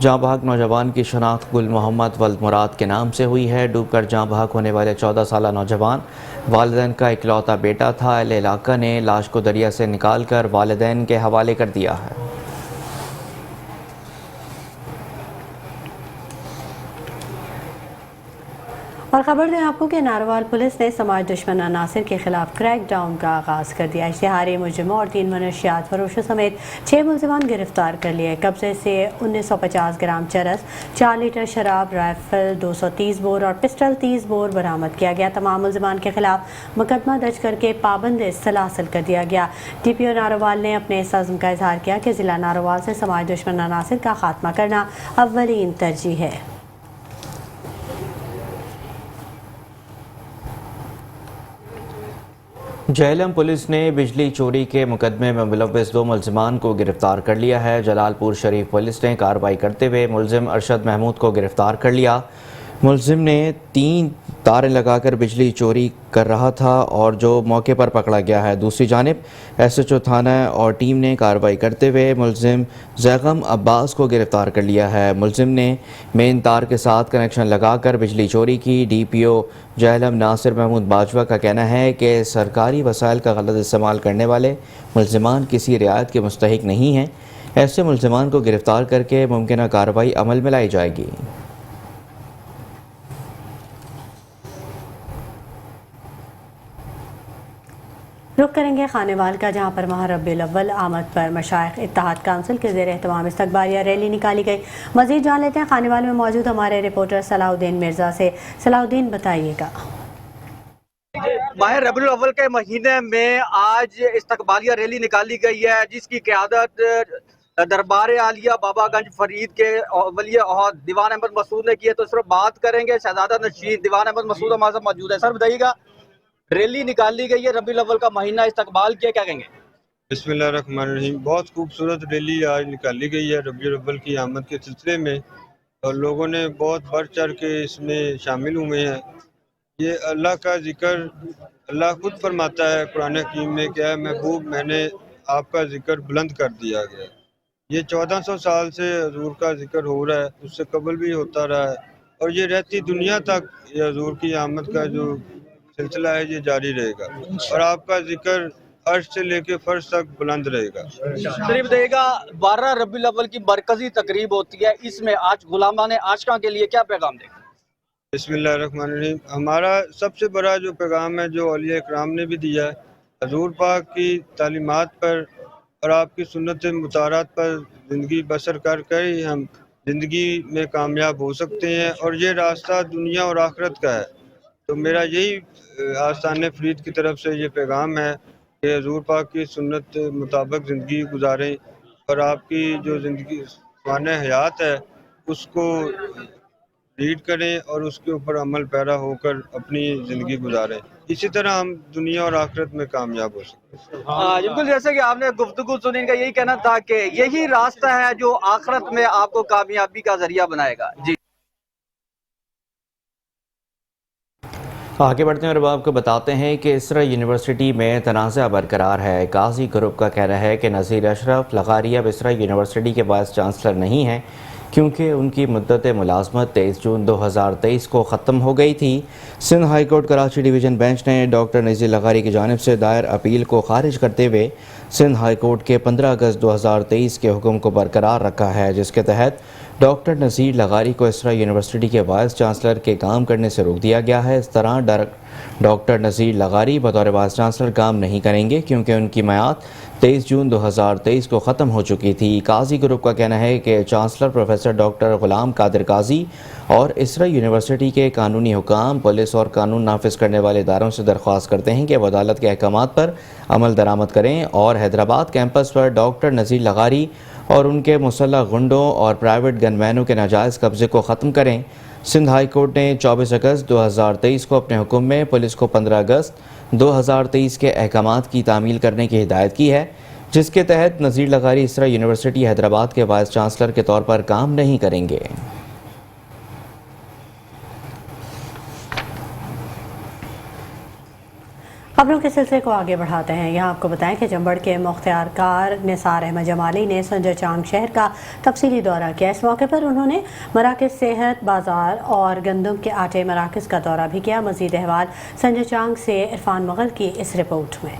S2: जाँ बहक नौजवान की शनाख्त गुल मोहम्मद वल्द मुराद के नाम से हुई है। डूबकर जाँ बहक होने वाले 14 साल नौजवान वालिदैन का इकलौता बेटा था। अहले इलाका ने लाश को दरिया से निकाल कर वालिदैन के हवाले कर दिया है।
S1: और खबर दें आपको कि नारोवाल पुलिस ने समाज दुश्मन अनासिर के खिलाफ क्रैक डाउन का आगाज़ कर दिया। इश्तिहारी मुजरिमों और 3 मनशियात फरोशों समेत 6 मुलजिमान गिरफ्तार कर लिए। कब्जे से 1950 ग्राम चरस, 4 लीटर शराब, राइफल, 230 बोर और पिस्टल 30 बोर बरामद किया गया। तमाम मुलजिमान के खिलाफ मुकदमा दर्ज करके पाबंद सलासल कर दिया गया। DPO नारोवाल ने अपने इस अज़्म का इजहार किया कि ज़िला नारोवाल से समाज दुश्मन अनासिर का खात्मा करना अव्वलीन तरजीह है।
S2: झेलम पुलिस ने बिजली चोरी के मुकदमे में मुलव्वस 2 मुलजिमान को गिरफ्तार कर लिया है। जलालपुर शरीफ पुलिस ने कार्रवाई करते हुए मुलजिम अरशद महमूद को गिरफ्तार कर लिया। मुलजिम ने 3 तारें लगाकर बिजली चोरी कर रहा था और जो मौके पर पकड़ा गया है। दूसरी जानिब SHO थाना और टीम ने कार्रवाई करते हुए मुलजिम ज़ैगम अब्बास को गिरफ्तार कर लिया है। मुलजिम ने मेन तार के साथ कनेक्शन लगाकर बिजली चोरी की। DPO झेलम नासिर महमूद बाजवा का कहना है कि सरकारी वसाइल का गलत इस्तेमाल करने वाले मुलजिमान किसी रियायत के मुस्तहिक नहीं हैं। ऐसे मुलजिमान को गिरफ्तार करके मुमकिन कार्रवाई अमल में लाई जाएगी।
S1: रुक करेंगे खानेवाल का, जहाँ पर माह रब्बिल अव्वल आमद पर मशाइख इत्तेहाद काउंसिल के ज़ेर एहतमाम इस्तक़बालिया रैली निकाली गई। मज़ीद जान लेते हैं खानेवाल में मौजूद हमारे रिपोर्टर सलाहुद्दीन मिर्ज़ा से। सलाहुद्दीन, बताइएगा।
S20: माह रब्बिल अव्वल के महीने में आज इस्तक़बालिया रैली निकाली गई है, जिसकी क़यादत दरबार आलिया बाबागंज फरीद के वली अहद दीवान अहमद मसूद ने की है। तो इस पर बात करेंगे। शहजादा नशीद दीवान अहमद मसूद हमारे साथ मौजूद है। सर बताइएगा, रैली निकाली गई है, रबीउल अव्वल का महीना इस्तकबाल किया, क्या कहेंगे?
S21: बिस्मिल्लाहिर्रहमानिर्रहीम। बहुत खूबसूरत रैली आज निकाली गई है रबीउल अव्वल की आमद के सिलसिले में, और लोगों ने बहुत बढ़ चढ़ के इसमें शामिल हुए हैं। ये अल्लाह का जिक्र, अल्लाह खुद फरमाता है कुरान हकीम में, क्या महबूब मैंने आपका जिक्र बुलंद कर दिया गया। ये 1400 साल से हजूर का जिक्र हो रहा है, उससे कबल भी होता रहा है, और ये रहती दुनिया तक ये हजूर की आमद का जो सिलसिला है ये जारी रहेगा, और आपका जिक्र अर्श से लेके फर्श तक बुलंद रहेगा।
S20: करीब देगा 12 रबीउल अव्वल की मरकजी तकरीब होती है, इसमें आज गुलामान आशिका के लिए क्या पैगाम देगा?
S21: बिस्मिल्लाहिर्रहमानिर्रहीम। हमारा सबसे बड़ा जो पैगाम है जो औलिया इकराम ने भी दिया है, हजूर पाक की तालीमात पर और आपकी सुन्नत मुतारात पर ज़िंदगी बसर कर कर ही हम ज़िंदगी में कामयाब हो सकते हैं, और ये रास्ता दुनिया और आखिरत का है। तो मेरा यही आस्ताने फरीद की तरफ से ये पैगाम है कि हजूर पाक की सुन्नत मुताबिक ज़िंदगी गुजारें, और आपकी जो ज़िंदगी ख़वाने हयात है उसको रीड करें और उसके ऊपर अमल पैरा होकर अपनी ज़िंदगी गुजारें। इसी तरह हम दुनिया और आखिरत में कामयाब हो सकते हैं।
S20: बिल्कुल, जैसे कि आपने गुफ्तगू सुनी, इनका यही कहना था कि यही रास्ता है जो आखिरत में आपको कामयाबी का जरिया बनाएगा। जी
S2: आगे बढ़ते हैं और अब आपको बताते हैं कि इसरा यूनिवर्सिटी में तनाज़ा बरकरार है। काजी ग्रुप का कहना है कि नज़ीर अशरफ लगारी अब इसरा यूनिवर्सिटी के वाइस चांसलर नहीं हैं, क्योंकि उनकी मुद्दत मुलाजमत 23 जून 2023 को ख़त्म हो गई थी। Sindh high court Karachi division bench ने डॉक्टर नज़ीर लगारी की जानिब से दायर अपील को खारिज करते हुए सिंध हाई कोर्ट के 15 अगस्त 2023 के हुक्म को बरकरार रखा है, जिसके तहत डॉक्टर नज़ीर लगारी को इसरा यूनिवर्सिटी के वाइस चांसलर के काम करने से रोक दिया गया है। इस तरह डॉक्टर नज़ीर लगारी बतौर वाइस चांसलर काम नहीं करेंगे, क्योंकि उनकी मियाद 23 जून 2023 को ख़त्म हो चुकी थी। काजी ग्रुप का कहना है कि चांसलर प्रोफेसर डॉक्टर ग़ुलाम कादिर काजी और इसरा यूनिवर्सिटी के कानूनी हुकाम, पुलिस और कानून नाफिज करने वाले इदारों से दरख्वास्त करते हैं कि वह अदालत के अहकामात पर अमल दरामद करें और हैदराबाद कैंपस पर डॉक्टर नज़ीर लगारी और उनके मुसल्लह गुंडों और प्राइवेट गनमैनों के नाजायज़ कब्ज़े को ख़त्म करें। सिंध हाई कोर्ट ने 24 अगस्त 2023 को अपने हुक्म में पुलिस को 15 अगस्त 2023 के अहकामात की तामील करने की हिदायत की है, जिसके तहत नज़ीर लगारी इसरा यूनिवर्सिटी हैदराबाद के वाइस चांसलर के तौर पर काम नहीं करेंगे।
S1: खबरों के सिलसिले को आगे बढ़ाते हैं। यहाँ आपको बताएं कि चंबड़ के मुख्तियारकार निसार अहमद जमाली ने संजय चांग शहर का तफसीली दौरा किया। इस मौके पर उन्होंने मराकज़ सेहत, बाजार और गंदम के आटे मराकज़ का दौरा भी किया। मज़ीद अहवाल संजय चांग से इरफान मुगल की इस रिपोर्ट में।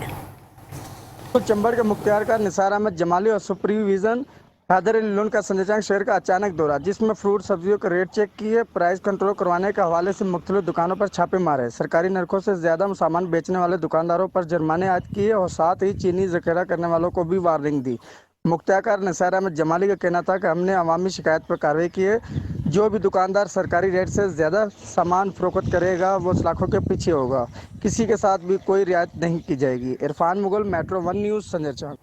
S22: तो चंबड़ के मुख्तियारकार निसार अहमद जमाली और सुपरविजन
S4: حیدر علی لون کا سنجے چنگ شہر کا اچانک دورہ، جس میں فروٹ سبزیوں کے ریٹ چیک کیے، پرائز کنٹرول کروانے کے حوالے سے مختلف دکانوں پر چھاپے مارے، سرکاری نرخوں سے زیادہ سامان بیچنے والے دکانداروں پر جرمانے عائد کیے اور ساتھ ہی چینی ذخیرہ کرنے والوں کو بھی وارننگ دی۔ مختار کار نثار احمد جمالی کا کہنا تھا کہ ہم نے عوامی شکایت پر کارروائی کی ہے، جو بھی دکاندار سرکاری ریٹ سے زیادہ سامان فروخت کرے گا وہ سلاخوں کے پیچھے ہوگا، کسی کے ساتھ بھی کوئی رعایت نہیں کی جائے گی۔ عرفان مغل، میٹرو 1 نیوز، سنجر چوک۔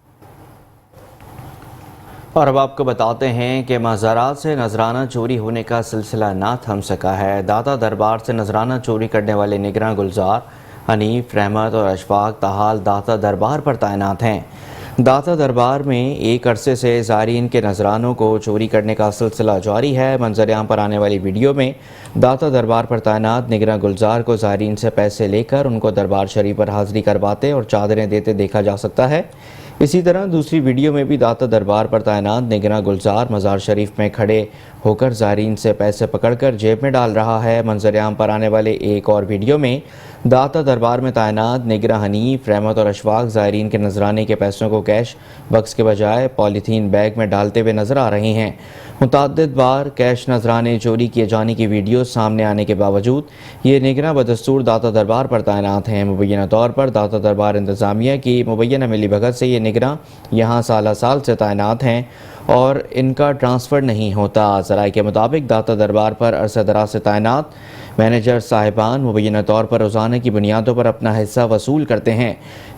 S2: اور اب آپ کو بتاتے ہیں کہ مزارات سے نذرانہ چوری ہونے کا سلسلہ نہ تھم سکا ہے۔ داتا دربار سے نذرانہ چوری کرنے والے نگراں گلزار، حنیف، رحمت اور اشفاق تاحال داتا دربار پر تعینات ہیں۔ داتا دربار میں ایک عرصے سے زائرین کے نذرانوں کو چوری کرنے کا سلسلہ جاری ہے۔ منظر عام پر آنے والی ویڈیو میں داتا دربار پر تعینات نگراں گلزار کو زائرین سے پیسے لے کر ان کو دربار شریف پر حاضری کرواتے اور چادریں دیتے دیکھا جا سکتا ہے۔ اسی طرح دوسری ویڈیو میں بھی داتا دربار پر تعینات نگراں گلزار مزار شریف میں کھڑے ہو کر زائرین سے پیسے پکڑ کر جیب میں ڈال رہا ہے۔ منظر عام پر آنے والے ایک اور ویڈیو میں داتا دربار میں تعینات نگراں حنیف، رحمت اور اشفاق زائرین کے نذرانے کے پیسوں کو کیش باکس کے بجائے پولیتھین بیگ میں ڈالتے ہوئے نظر آ رہے ہیں۔ متعدد بار کیش نذرانے چوری کیے جانے کی ویڈیو سامنے آنے کے باوجود یہ نگراں بدستور داتا دربار پر تعینات ہیں۔ مبینہ طور پر داتا دربار انتظامیہ کی مبینہ ملی بھگت سے یہ نگراں یہاں سالہ سال سے تعینات ہیں اور ان کا ٹرانسفر نہیں ہوتا۔ ذرائع کے مطابق داتا دربار پر عرصہ دراز سے تعینات مینیجر صاحبان مبینہ طور پر روزانہ کی بنیادوں پر اپنا حصہ وصول کرتے ہیں۔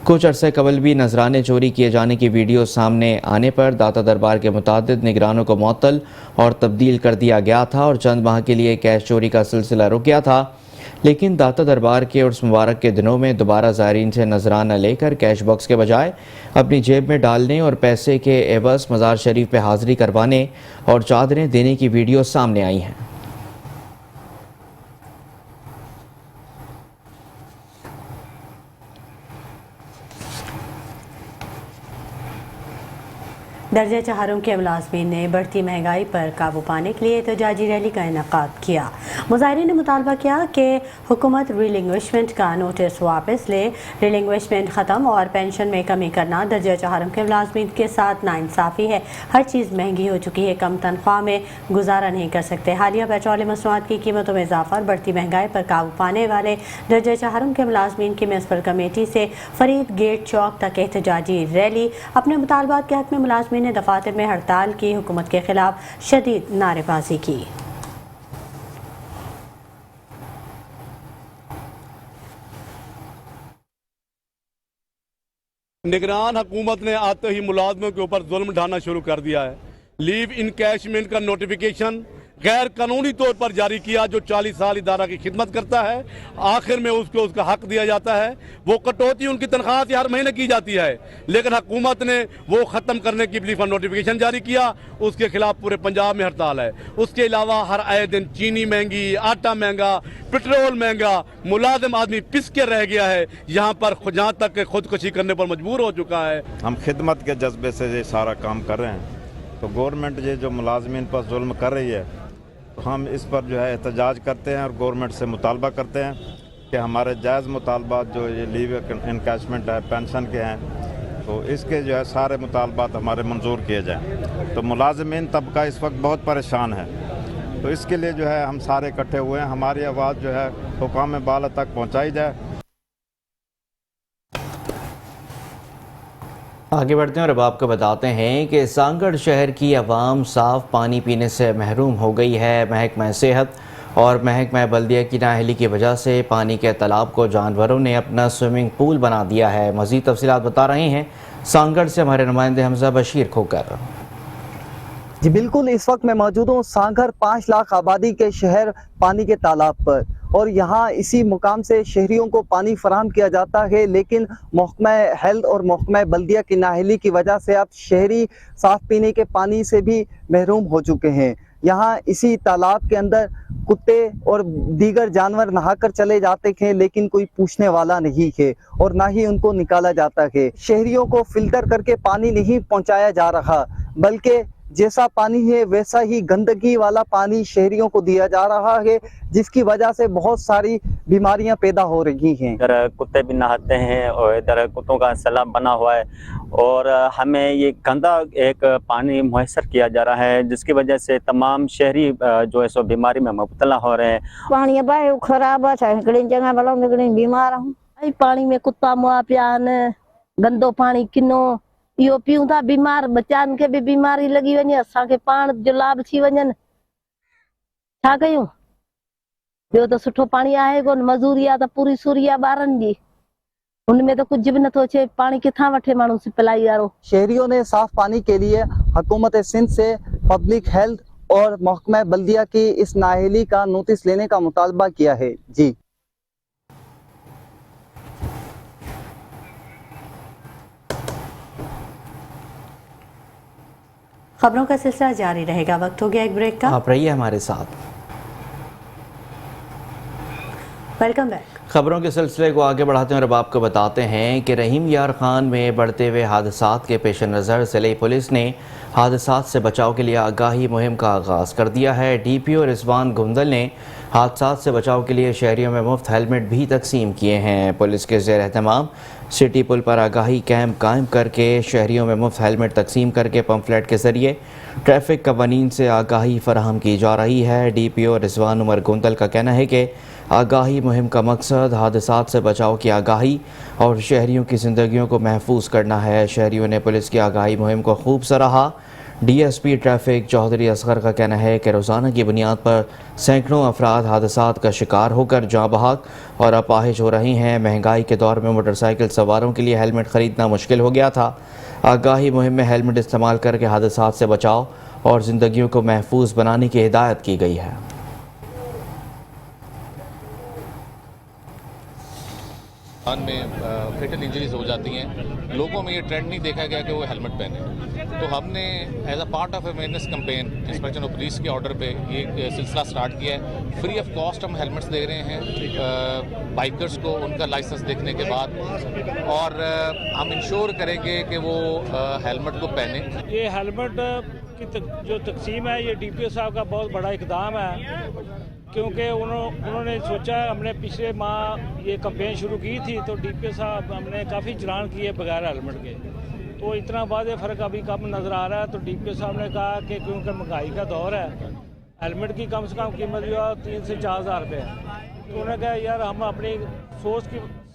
S2: کچھ عرصے قبل بھی نذرانے چوری کیے جانے کی ویڈیو سامنے آنے پر داتا دربار کے متعدد نگرانوں کو معطل اور تبدیل کر دیا گیا تھا اور چند ماہ کے لیے کیش چوری کا سلسلہ رک گیا تھا، لیکن داتا دربار کے عرس مبارک کے دنوں میں دوبارہ زائرین سے نذرانہ لے کر کیش باکس کے بجائے اپنی جیب میں ڈالنے اور پیسے کے عوض مزار شریف پہ حاضری کروانے اور چادریں دینے کی ویڈیو سامنے آئی ہیں۔
S1: درجہ چہارم کے ملازمین نے بڑھتی مہنگائی پر قابو پانے کے لیے احتجاجی ریلی کا انعقاد کیا۔ مظاہرین نے مطالبہ کیا کہ حکومت ریلنگوشمنٹ کا نوٹس واپس لے، ریلنگوشمنٹ ختم اور پینشن میں کمی کرنا درجہ چہارم کے ملازمین کے ساتھ ناانصافی ہے۔ ہر چیز مہنگی ہو چکی ہے، کم تنخواہ میں گزارا نہیں کر سکتے۔ حالیہ پیٹرول مصنوعات کی قیمتوں میں اضافہ اور بڑھتی مہنگائی پر قابو پانے والے درجہ چہارم کے ملازمین کی میونسپل کمیٹی سے فرید گیٹ چوک تک احتجاجی ریلی۔ اپنے مطالبات کے حق میں ملازمین نے دفاتر میں ہڑتال کی، حکومت کے خلاف شدید نعرے بازی کی۔
S12: نگران حکومت نے آتے ہی ملازموں کے اوپر ظلم ڈھانا شروع کر دیا ہے۔ لیو انکیشمنٹ کا نوٹیفیکیشن غیر قانونی طور پر جاری کیا، جو 40 سال ادارہ کی خدمت کرتا ہے، آخر میں اس کو اس کا حق دیا جاتا ہے۔ وہ کٹوتی ان کی تنخواہ سے ہر مہینے کی جاتی ہے، لیکن حکومت نے وہ ختم کرنے کی لیو نوٹیفیکیشن جاری کیا، اس کے خلاف پورے پنجاب میں ہڑتال ہے۔ اس کے علاوہ ہر آئے دن چینی مہنگی، آٹا مہنگا، پٹرول مہنگا، ملازم آدمی پس کے رہ گیا ہے، یہاں پر جہاں تک کہ خودکشی کرنے پر مجبور ہو چکا ہے۔
S22: ہم خدمت کے جذبے سے یہ سارا کام کر رہے ہیں، تو گورنمنٹ یہ جو ملازمین پر ظلم کر رہی ہے، تو ہم اس پر جو ہے احتجاج کرتے ہیں اور گورنمنٹ سے مطالبہ کرتے ہیں کہ ہمارے جائز مطالبات جو یہ لیو انکیشمنٹ ہے، پینشن کے ہیں، تو اس کے جو ہے سارے مطالبات ہمارے منظور کیے جائیں۔ تو ملازمین طبقہ اس وقت بہت پریشان ہے، تو اس کے لیے جو ہے ہم سارے اکٹھے ہوئے ہیں، ہماری آواز جو ہے حکام بالا تک پہنچائی جائے۔
S2: آگے بڑھتے ہیں اور اب آپ کو بتاتے ہیں کہ سانگڑ شہر کی عوام صاف پانی پینے سے محروم ہو گئی ہے۔ محکمہ صحت اور محکمہ بلدیہ کی نااہلی کی وجہ سے پانی کے تالاب کو جانوروں نے اپنا سوئمنگ پول بنا دیا ہے۔ مزید تفصیلات بتا رہے ہیں سانگڑ سے ہمارے نمائندے حمزہ بشیر کھوکر۔
S23: جی بالکل، اس وقت میں موجود ہوں سانگھر 5 لاکھ آبادی کے شہر پانی کے تالاب پر، اور یہاں اسی مقام سے شہریوں کو پانی فراہم کیا جاتا ہے، لیکن محکمہ ہیلتھ اور محکمہ بلدیہ کی نااہلی کی وجہ سے اب شہری صاف پینے کے پانی سے بھی محروم ہو چکے ہیں۔ یہاں اسی تالاب کے اندر کتے اور دیگر جانور نہا کر چلے جاتے ہیں، لیکن کوئی پوچھنے والا نہیں ہے اور نہ ہی ان کو نکالا جاتا ہے۔ شہریوں کو فلٹر کر کے پانی نہیں پہنچایا جا رہا، بلکہ जैसा पानी है वैसा ही गंदगी वाला पानी शहरियों को दिया जा रहा है, जिसकी वजह से बहुत सारी बीमारियां पैदा हो रही हैं।
S3: इधर कुत्ते भी नहाते हैं और इधर कुत्तों का सैलाब बना हुआ है और हमें ये गंदा एक पानी मुयसर किया जा रहा है, जिसकी वजह से तमाम शहरी जो है सो बीमारी में मुब्तला हो रहे हैं।
S5: पानी बायो खराब है, हिकिड़ी जगह वालों में बीमार हूँ। पानी में कुत्ता मुआ पियान, गंदो पानी किनो इहो पीऊं था, बीमार बच्चन खे भी बीमारी लगी वञे, असांखे पाण जुलाब थी वञनि, छा कयूं? ॿियो त सुठो पाणी आहे कोन, मजूरी आहे त पूरी सूरी आहे ॿारनि जी, उनमें तो कुछ भी न तो चे, पानी किथा वठे मानू सप्लाई वारो।
S23: शहरियों ने साफ पानी के लिए हुकूमत सिंध से पब्लिक हेल्थ और महकमा बल्दिया की इस नाअहली का नोटिस लेने का मुतालबा किया है। जी
S1: खबरों का सिलसिला जारी रहेगा, वक्त हो गया एक ब्रेक का।
S2: आप रहिए हमारे साथ।
S1: Welcome back.
S2: खबरों के सिलसिले को आगे बढ़ाते हैं और अब आपको बताते हैं कि रहीम यार खान में बढ़ते हुए हादसात के पेश नज़र ज़िले पुलिस ने हादसात से बचाव के लिए आगाही मुहिम का आगाज़ कर दिया है। DPO रिजवान गुंदल ने हादसात से बचाव के लिए शहरियों में मुफ्त हेलमेट भी तकसीम किए हैं। पुलिस के ज़ेर एहतमाम सिटी पुल पर आगाही कैंप कायम करके शहरियों में मुफ्त हेलमेट तकसीम करके पम्फलेट के ज़रिए ट्रैफिक कवानीन से आगाही फराहम की जा रही है। DPO रिजवान उमर गुंदल का कहना है कि आगाही मुहिम का मकसद हादसात से बचाव की आगाही और शहरियों की ज़िंदगियों को महफूज करना है। शहरियों ने पुलिस की आगाही मुहिम को खूब सराहा। DSP ट्रैफिक चौधरी असगर का कहना है कि रोज़ाना की बुनियाद पर सैकड़ों अफराद हादसात का शिकार होकर जाँ बहक और अपाहिज हो रहे हैं। महंगाई के दौर में मोटरसाइकिल सवारों के लिए हेलमेट ख़रीदना मुश्किल हो गया था। आगाही मुहिम में हेलमेट इस्तेमाल करके हादसात से बचाव और ज़िंदगियों को महफूज बनाने की हिदायत की गई है।
S6: में फेटल इंजरीज हो जाती हैं, लोगों में ये ट्रेंड नहीं देखा गया कि वो हेलमेट पहने। तो हमने as a part of awareness campaign inspection of police के ऑर्डर पे ये सिलसिला स्टार्ट किया है। फ्री ऑफ कॉस्ट हम हेलमेट्स दे रहे हैं बाइकर्स को उनका लाइसेंस देखने के बाद, और हम इंश्योर करेंगे कि वो हेलमेट को पहने।
S24: ये हेलमेट की जो तकसीम है ये DPO साहब का बहुत बड़ा इकदाम है, क्योंकि उन्होंने सोचा, हमने पिछले माह ये कैंपेन शुरू की थी तो DPO साहब हमने काफ़ी चलान किए बगैर हेलमेट के, तो इतना वादे फ़र्क अभी कम नज़र आ रहा है। तो DPO साहब ने कहा कि क्योंकि महंगाई का दौर है, हेलमेट की कम से कम कीमत जो है 3 से 4 हज़ार रुपये है। तो उन्होंने कहा यार हम अपनी सोच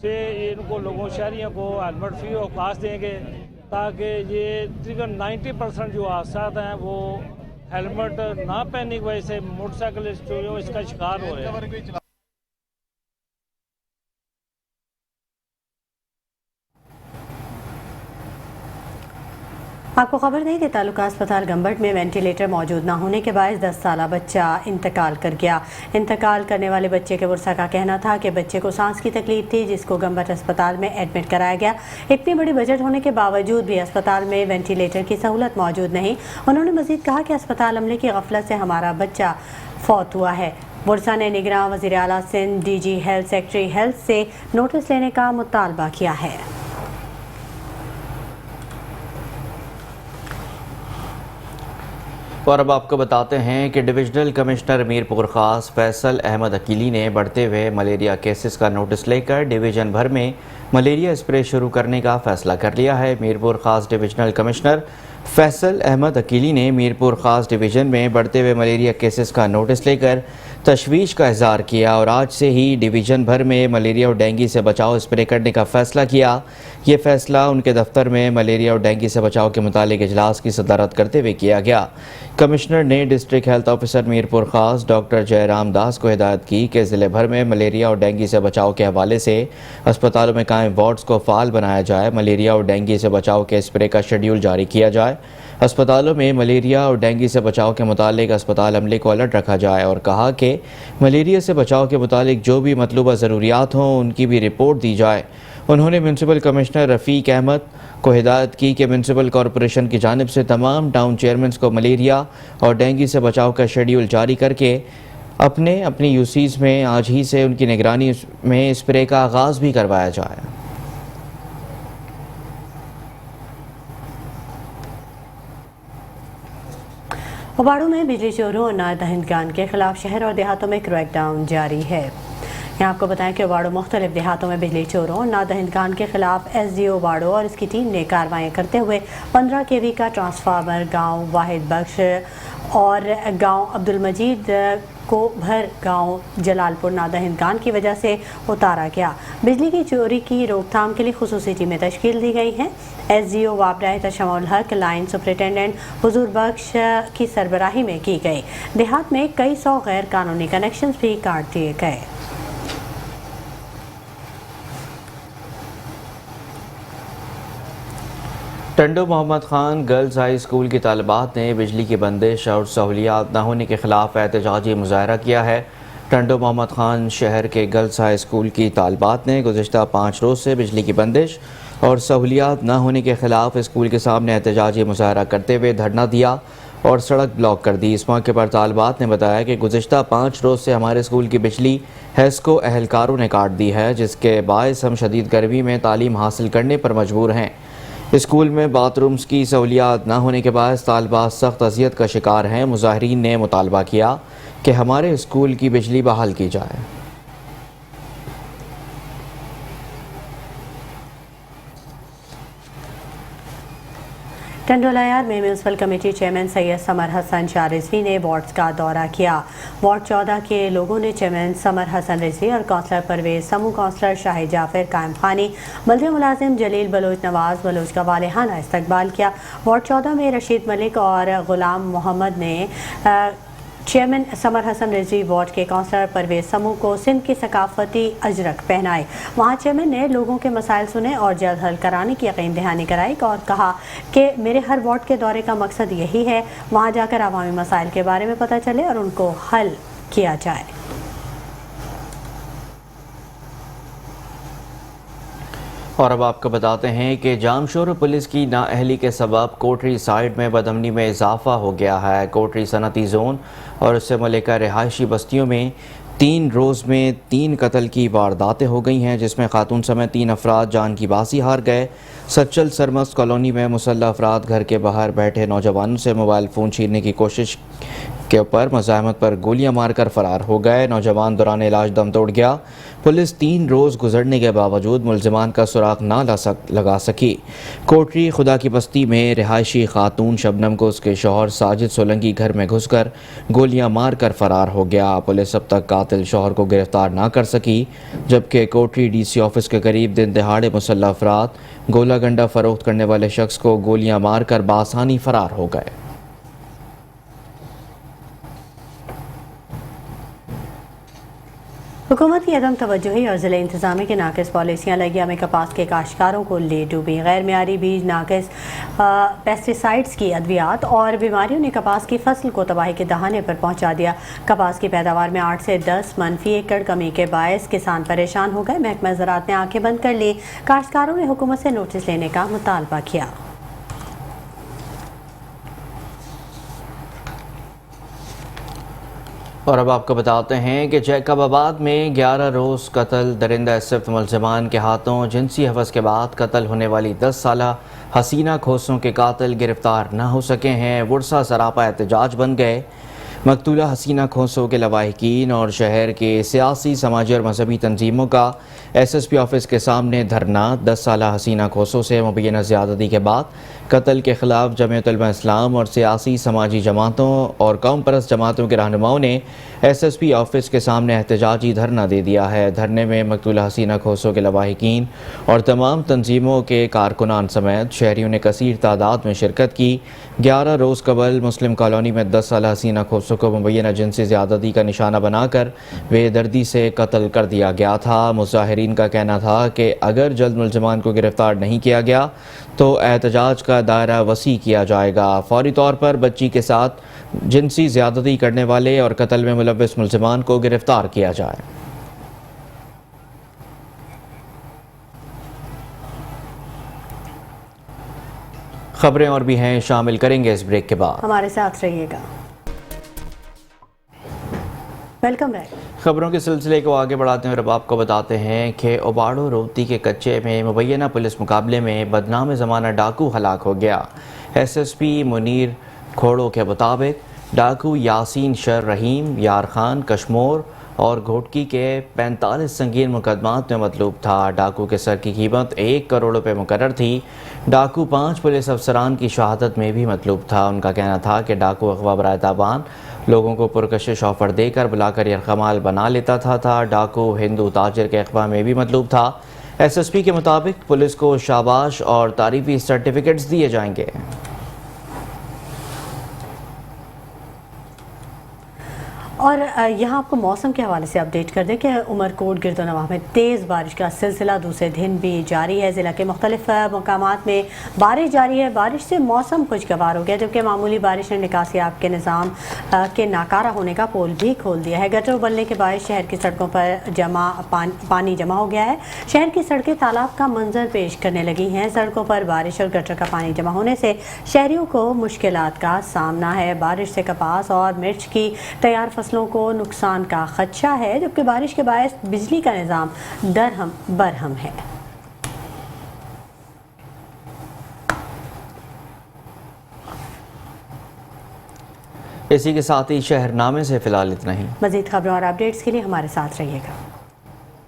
S24: से इनको लोगों शहरियों को हेलमेट फ्री ऑफ कॉस्ट देंगे, ताकि ये तकरीबन 90% जो हादसा हैं वो हेलमेट ना पहनने की वजह से मोटरसाइकिलिस्ट जो इसका शिकार हो रहे हैं।
S1: आपको खबर दें कि तालुका अस्पताल गंबट में वेंटिलेटर मौजूद न होने के बायस 10 साल बच्चा इंतकाल कर गया। इंतकाल करने वाले बच्चे के वर्सा का कहना था कि बच्चे को सांस की तकलीफ थी, जिसको गंबट अस्पताल में एडमिट कराया गया। इतनी बड़ी बजट होने के बावजूद भी अस्पताल में वेंटिलेटर की सहूलत मौजूद नहीं। उन्होंने मजीद कहा कि अस्पताल अमले की गफलत से हमारा बच्चा फौत हुआ है। वर्सा ने निगरान वज़ीर आला Sindh DG health secretary health से नोटिस लेने का मुतालबा किया है।
S2: और अब आपको बताते हैं कि डिविजनल कमिश्नर मीरपुर खास फैसल अहमद अकीली ने बढ़ते हुए मलेरिया केसेस का नोटिस लेकर डिवीज़न भर में मलेरिया स्प्रे शुरू करने का फैसला कर लिया है। मीरपुर खास डिविजनल कमिश्नर फैसल अहमद अकीली ने मीरपुर खास डिवीज़न में बढ़ते हुए मलेरिया केसेस का नोटिस लेकर तशवीश का इजहार किया और आज से ही डिवीज़न भर में मलेरिया और डेंगू से बचाव स्प्रे करने का फ़ैसला किया। ये फ़ैसला उनके दफ्तर में मलेरिया और डेंगू से बचाव के मुतालिक इजलास की सदारत करते हुए किया गया। कमिश्नर ने डिस्ट्रिक्ट हेल्थ ऑफिसर मीरपुर खास डॉक्टर जयराम दास को हिदायत की कि ज़िले भर में मलेरिया और डेंगू से बचाव के हवाले से अस्पतालों में कायम वार्ड्स को फ़ाल बनाया जाए, मलेरिया और डेंगू से बचाव के स्प्रे का शेड्यूल जारी किया जाए, अस्पतालों में मलेरिया और डेंगू से बचाव के मुतालिक अस्पताल अमले को अलर्ट रखा जाए और कहा कि मलेरिया से बचाव के मुतालिक जो भी मतलूबा ज़रूरियात हों उनकी भी रिपोर्ट दी जाए। उन्होंने म्यूनसिपल कमिश्नर रफ़ीक अहमद को हिदायत की कि म्यूनसिपल कॉरपोरेशन की जानिब से तमाम टाउन चेयरमैन को मलेरिया और डेंगू से बचाव का शेड्यूल जारी करके अपनी यूसीज़ में आज ही से उनकी निगरानी में स्प्रे का आगाज़ भी करवाया जाए।
S1: उबाड़ू में बिजली चोरों और नादहिंदगान के खिलाफ शहर और देहातों में क्रैकडाउन जारी है। यहाँ आपको बताएं कि उबाड़ू मुख्तलिफ देहातों में बिजली चोरों और नादहिंदगान के खिलाफ SDO उबाड़ू और इसकी टीम ने कार्रवाई करते हुए 15 kV का ट्रांसफार्मर गांव वाहिद बख्श और गांव अब्दुल मजीद को भर गांव जलालपुर नादहिंदगान की वजह से उतारा गया। बिजली की चोरी की रोकथाम के लिए खुसूसी टीमें तश्कील दी गई हैं। SDO वाबराए तशम्मुल हक लाइन सुपरिटेंडेंट हुजूर बख्श की सरबराही में की गई। देहात में कई सौ गैर कानूनी कनेक्शन भी काट दिए गए।
S2: Tando Mohammad Khan girls high school की तालिबात ने बिजली की बंदिश और सहूलियात न होने के खिलाफ एहतजाजी मुजाहरा किया है। टंडो मोहम्मद खान शहर के गर्ल्स हाई स्कूल की तालिबात ने गुज़िश्ता 5 रोज़ से बिजली की बंदिश और सहूलियात न होने के खिलाफ स्कूल के सामने एहतजाजी मुजाहरा करते हुए धरना दिया और सड़क ब्लॉक कर दी। इस मौके पर तालिबात ने बताया कि गुज़िश्ता 5 रोज़ से हमारे स्कूल की बिजली हेस्को अहलकारों ने काट दी है, जिसके बायस हम शदीद गर्मी में तालीम हासिल करने पर मजबूर हैं। स्कूल में बाथरूम्स की सहूलियात न होने के बाद तालिबात सख्त अजियत का शिकार हैं। मुजाहिरीन ने मुतालबा किया कि हमारे स्कूल की बिजली बहाल की जाए।
S1: टंडोलायार में municipal committee chairman Syed Samar Hasan Shah Rizvi ने वार्ड्स का दौरा किया। वार्ड 14 के लोगों ने चेयरमैन समर हसन रिजवी और कौंसलर परवेज, समूह कौंसलर शाहिद जाफर, कायम खानी, बल्दिया मुलाजिम जलील बलोच नवाज बलोच का वालेहाना इस्तकबाल किया। वार्ड 14 में रशीद मलिक और गुलाम मोहम्मद ने चेयरमैन समर हसन रिजवी, वार्ड के कौंसलर परवेज समूह को सिंध की सकाफती अजरक पहनाए। वहाँ चेयरमैन ने लोगों के मसाइल सुने और जल्द हल कराने की यकीन दहानी कराई और कहा कि मेरे हर वार्ड के दौरे का मकसद यही है, वहाँ जाकर अवामी मसाइल के बारे में पता चले और उनको हल किया जाए।
S2: और अब आपको बताते हैं कि जामशोर पुलिस की नाअहली के सबब कोटरी साइड में बदअमनी में इजाफा हो गया है। कोटरी सनती जोन और उससे मुल्का रिहायशी बस्तियों में 3 रोज़ में 3 कत्ल की वारदातें हो गई हैं, जिसमें खातून समेत 3 अफराद जान की बाजी हार गए। सच्चल सरमस्त कॉलोनी में मुसल्लह अफराद घर के बाहर बैठे नौजवानों से मोबाइल फ़ोन छीनने की कोशिश के ऊपर मज़ाहमत पर गोलियां मारकर फरार हो गए। नौजवान दौरान इलाज दम तोड़ गया। पुलिस 3 रोज़ गुजरने के बावजूद मुलजिमान का सुराग ना लगा सकी। कोटरी खुदा की बस्ती में रिहायशी खातून शबनम को उसके शौहर साजिद सोलंकी घर में घुसकर गोलियां मारकर फरार हो गया। पुलिस अब तक कातिल शौहर को गिरफ्तार ना कर सकी, जबकि कोटरी DC ऑफिस के करीब दिन दहाड़े मुसल्लह अफराद गोला गंडा फरोख्त करने वाले शख्स को गोलियां मारकर बासानी फरार हो गए।
S1: हुकूमत की अदम तवज्जुही और ज़िले इंतज़ामी की नाक़िस पॉलिसियाँ लगिया में कपास के काश्तकारों को ले डूबी। गैर मियारी बीज, नाक़िस पेस्टिसाइड्स की अद्वियात और बीमारियों ने कपास की फसल को तबाही के दहाने पर पहुँचा दिया। कपास की पैदावार में 8 से 10 मन फी एकड़ कमी के बायस किसान परेशान हो गए। महकमा ज़राअत ने आंखें बंद कर ली। काश्तकारों ने हुकूमत से नोटिस लेने का मुतालबा किया।
S2: और अब आपको बताते हैं कि जैकबाबाद में 11 रोज़ कत्ल दरिंदा सिफ्त मुलजिमान के हाथों जिनसी हवस के बाद कत्ल होने वाली 10 साला हसीना खोसों के कातिल गिरफ्तार न हो सके हैं। वुरसा सरापा एहतजाज बन गए। मकतूला हसीना खोसों के लवाहिकीन और शहर के सियासी, समाजी और मजहबी तंजीमों का SSP ऑफिस के सामने धरना 10 साला हसीना खोसों से मुबैना ज़्यादती के बाद कत्ल के ख़िलाफ़ जमीयत उलमा इस्लाम और सियासी समाजी जमातों और कौम परस्त जमातों के रहनुमाओं ने SSP ऑफिस के सामने एहतजाजी धरना दे दिया है। धरने में मकतूला हसीना खोसों के लवाहिकीन और तमाम तंजीमों के कारकुनान समेत शहरियों ने कसीर तादाद में शिरकत की। 11 रोज़ कबल मुस्लिम कॉलोनी में 10 साला हसीना खोसों को मुबैना जिनसी ज़्यादती का निशाना बनाकर बेदर्दी से कत्ल कर दिया गया था। मुजाहिरीन का कहना था कि अगर जल्द मुलजिमान को गिरफ्तार नहीं किया गया तो एहतजाज का दायरा वसी किया जाएगा। फौरी तौर पर बच्ची के साथ जिनसी ज़्यादती करने वाले और कत्ल में मुलव्विस मुलजिमान को गिरफ्तार किया जाए। खबरें और भी हैं, शामिल करेंगे इस ब्रेक के बाद।
S1: हमारे साथ रहिएगा। Welcome back.
S2: खबरों के सिलसिले को आगे बढ़ाते हैं और अब आपको बताते हैं कि उबाड़ो रोहती के कच्चे में मुबैना पुलिस मुकाबले में बदनाम ज़माना डाकू हलाक हो गया। SSP मुनीर खोड़ो के मुताबिक ڈاکو یاسین شر رحیم، یار خان، کشمور اور گھوٹکی کے 45 سنگین مقدمات میں مطلوب تھا۔ ڈاکو کے سر کی قیمت 1 کروڑ روپے مقرر تھی۔ ڈاکو 5 پولیس افسران کی شہادت میں بھی مطلوب تھا۔ ان کا کہنا تھا کہ ڈاکو اغوا برائے تابان لوگوں کو پرکشش آفر دے کر بلا کر یرغمال بنا لیتا تھا۔ ڈاکو ہندو تاجر کے اغوا میں بھی مطلوب تھا۔ ایس ایس پی کے مطابق پولیس کو شاباش اور تعریفی سرٹیفکیٹس دیے جائیں گے۔
S1: اور یہاں آپ کو موسم کے حوالے سے اپڈیٹ کر دیں کہ عمر کوٹ گرد و نواح میں تیز بارش کا سلسلہ دوسرے دن بھی جاری ہے۔ ضلع کے مختلف مقامات میں بارش جاری ہے۔ بارش سے موسم خوشگوار ہو گیا، جبکہ معمولی بارش نے نکاسی آب کے نظام کے ناکارہ ہونے کا پول بھی کھول دیا ہے۔ گٹر ابلنے کے باعث شہر کی سڑکوں پر پانی جمع ہو گیا ہے۔ شہر کی سڑکیں تالاب کا منظر پیش کرنے لگی ہیں۔ سڑکوں پر بارش اور گٹر کا پانی جمع ہونے سے شہریوں کو مشکلات کا سامنا ہے۔ بارش سے کپاس اور مرچ کی تیار فصلوں کو نقصان کا خدشہ ہے، جبکہ بارش کے باعث بجلی کا نظام درہم برہم ہے۔
S2: اسی کے ساتھ ہی شہر نامے سے فی الحال اتنا ہی۔
S1: مزید خبروں اور اپڈیٹس کے لیے ہمارے ساتھ رہیے گا۔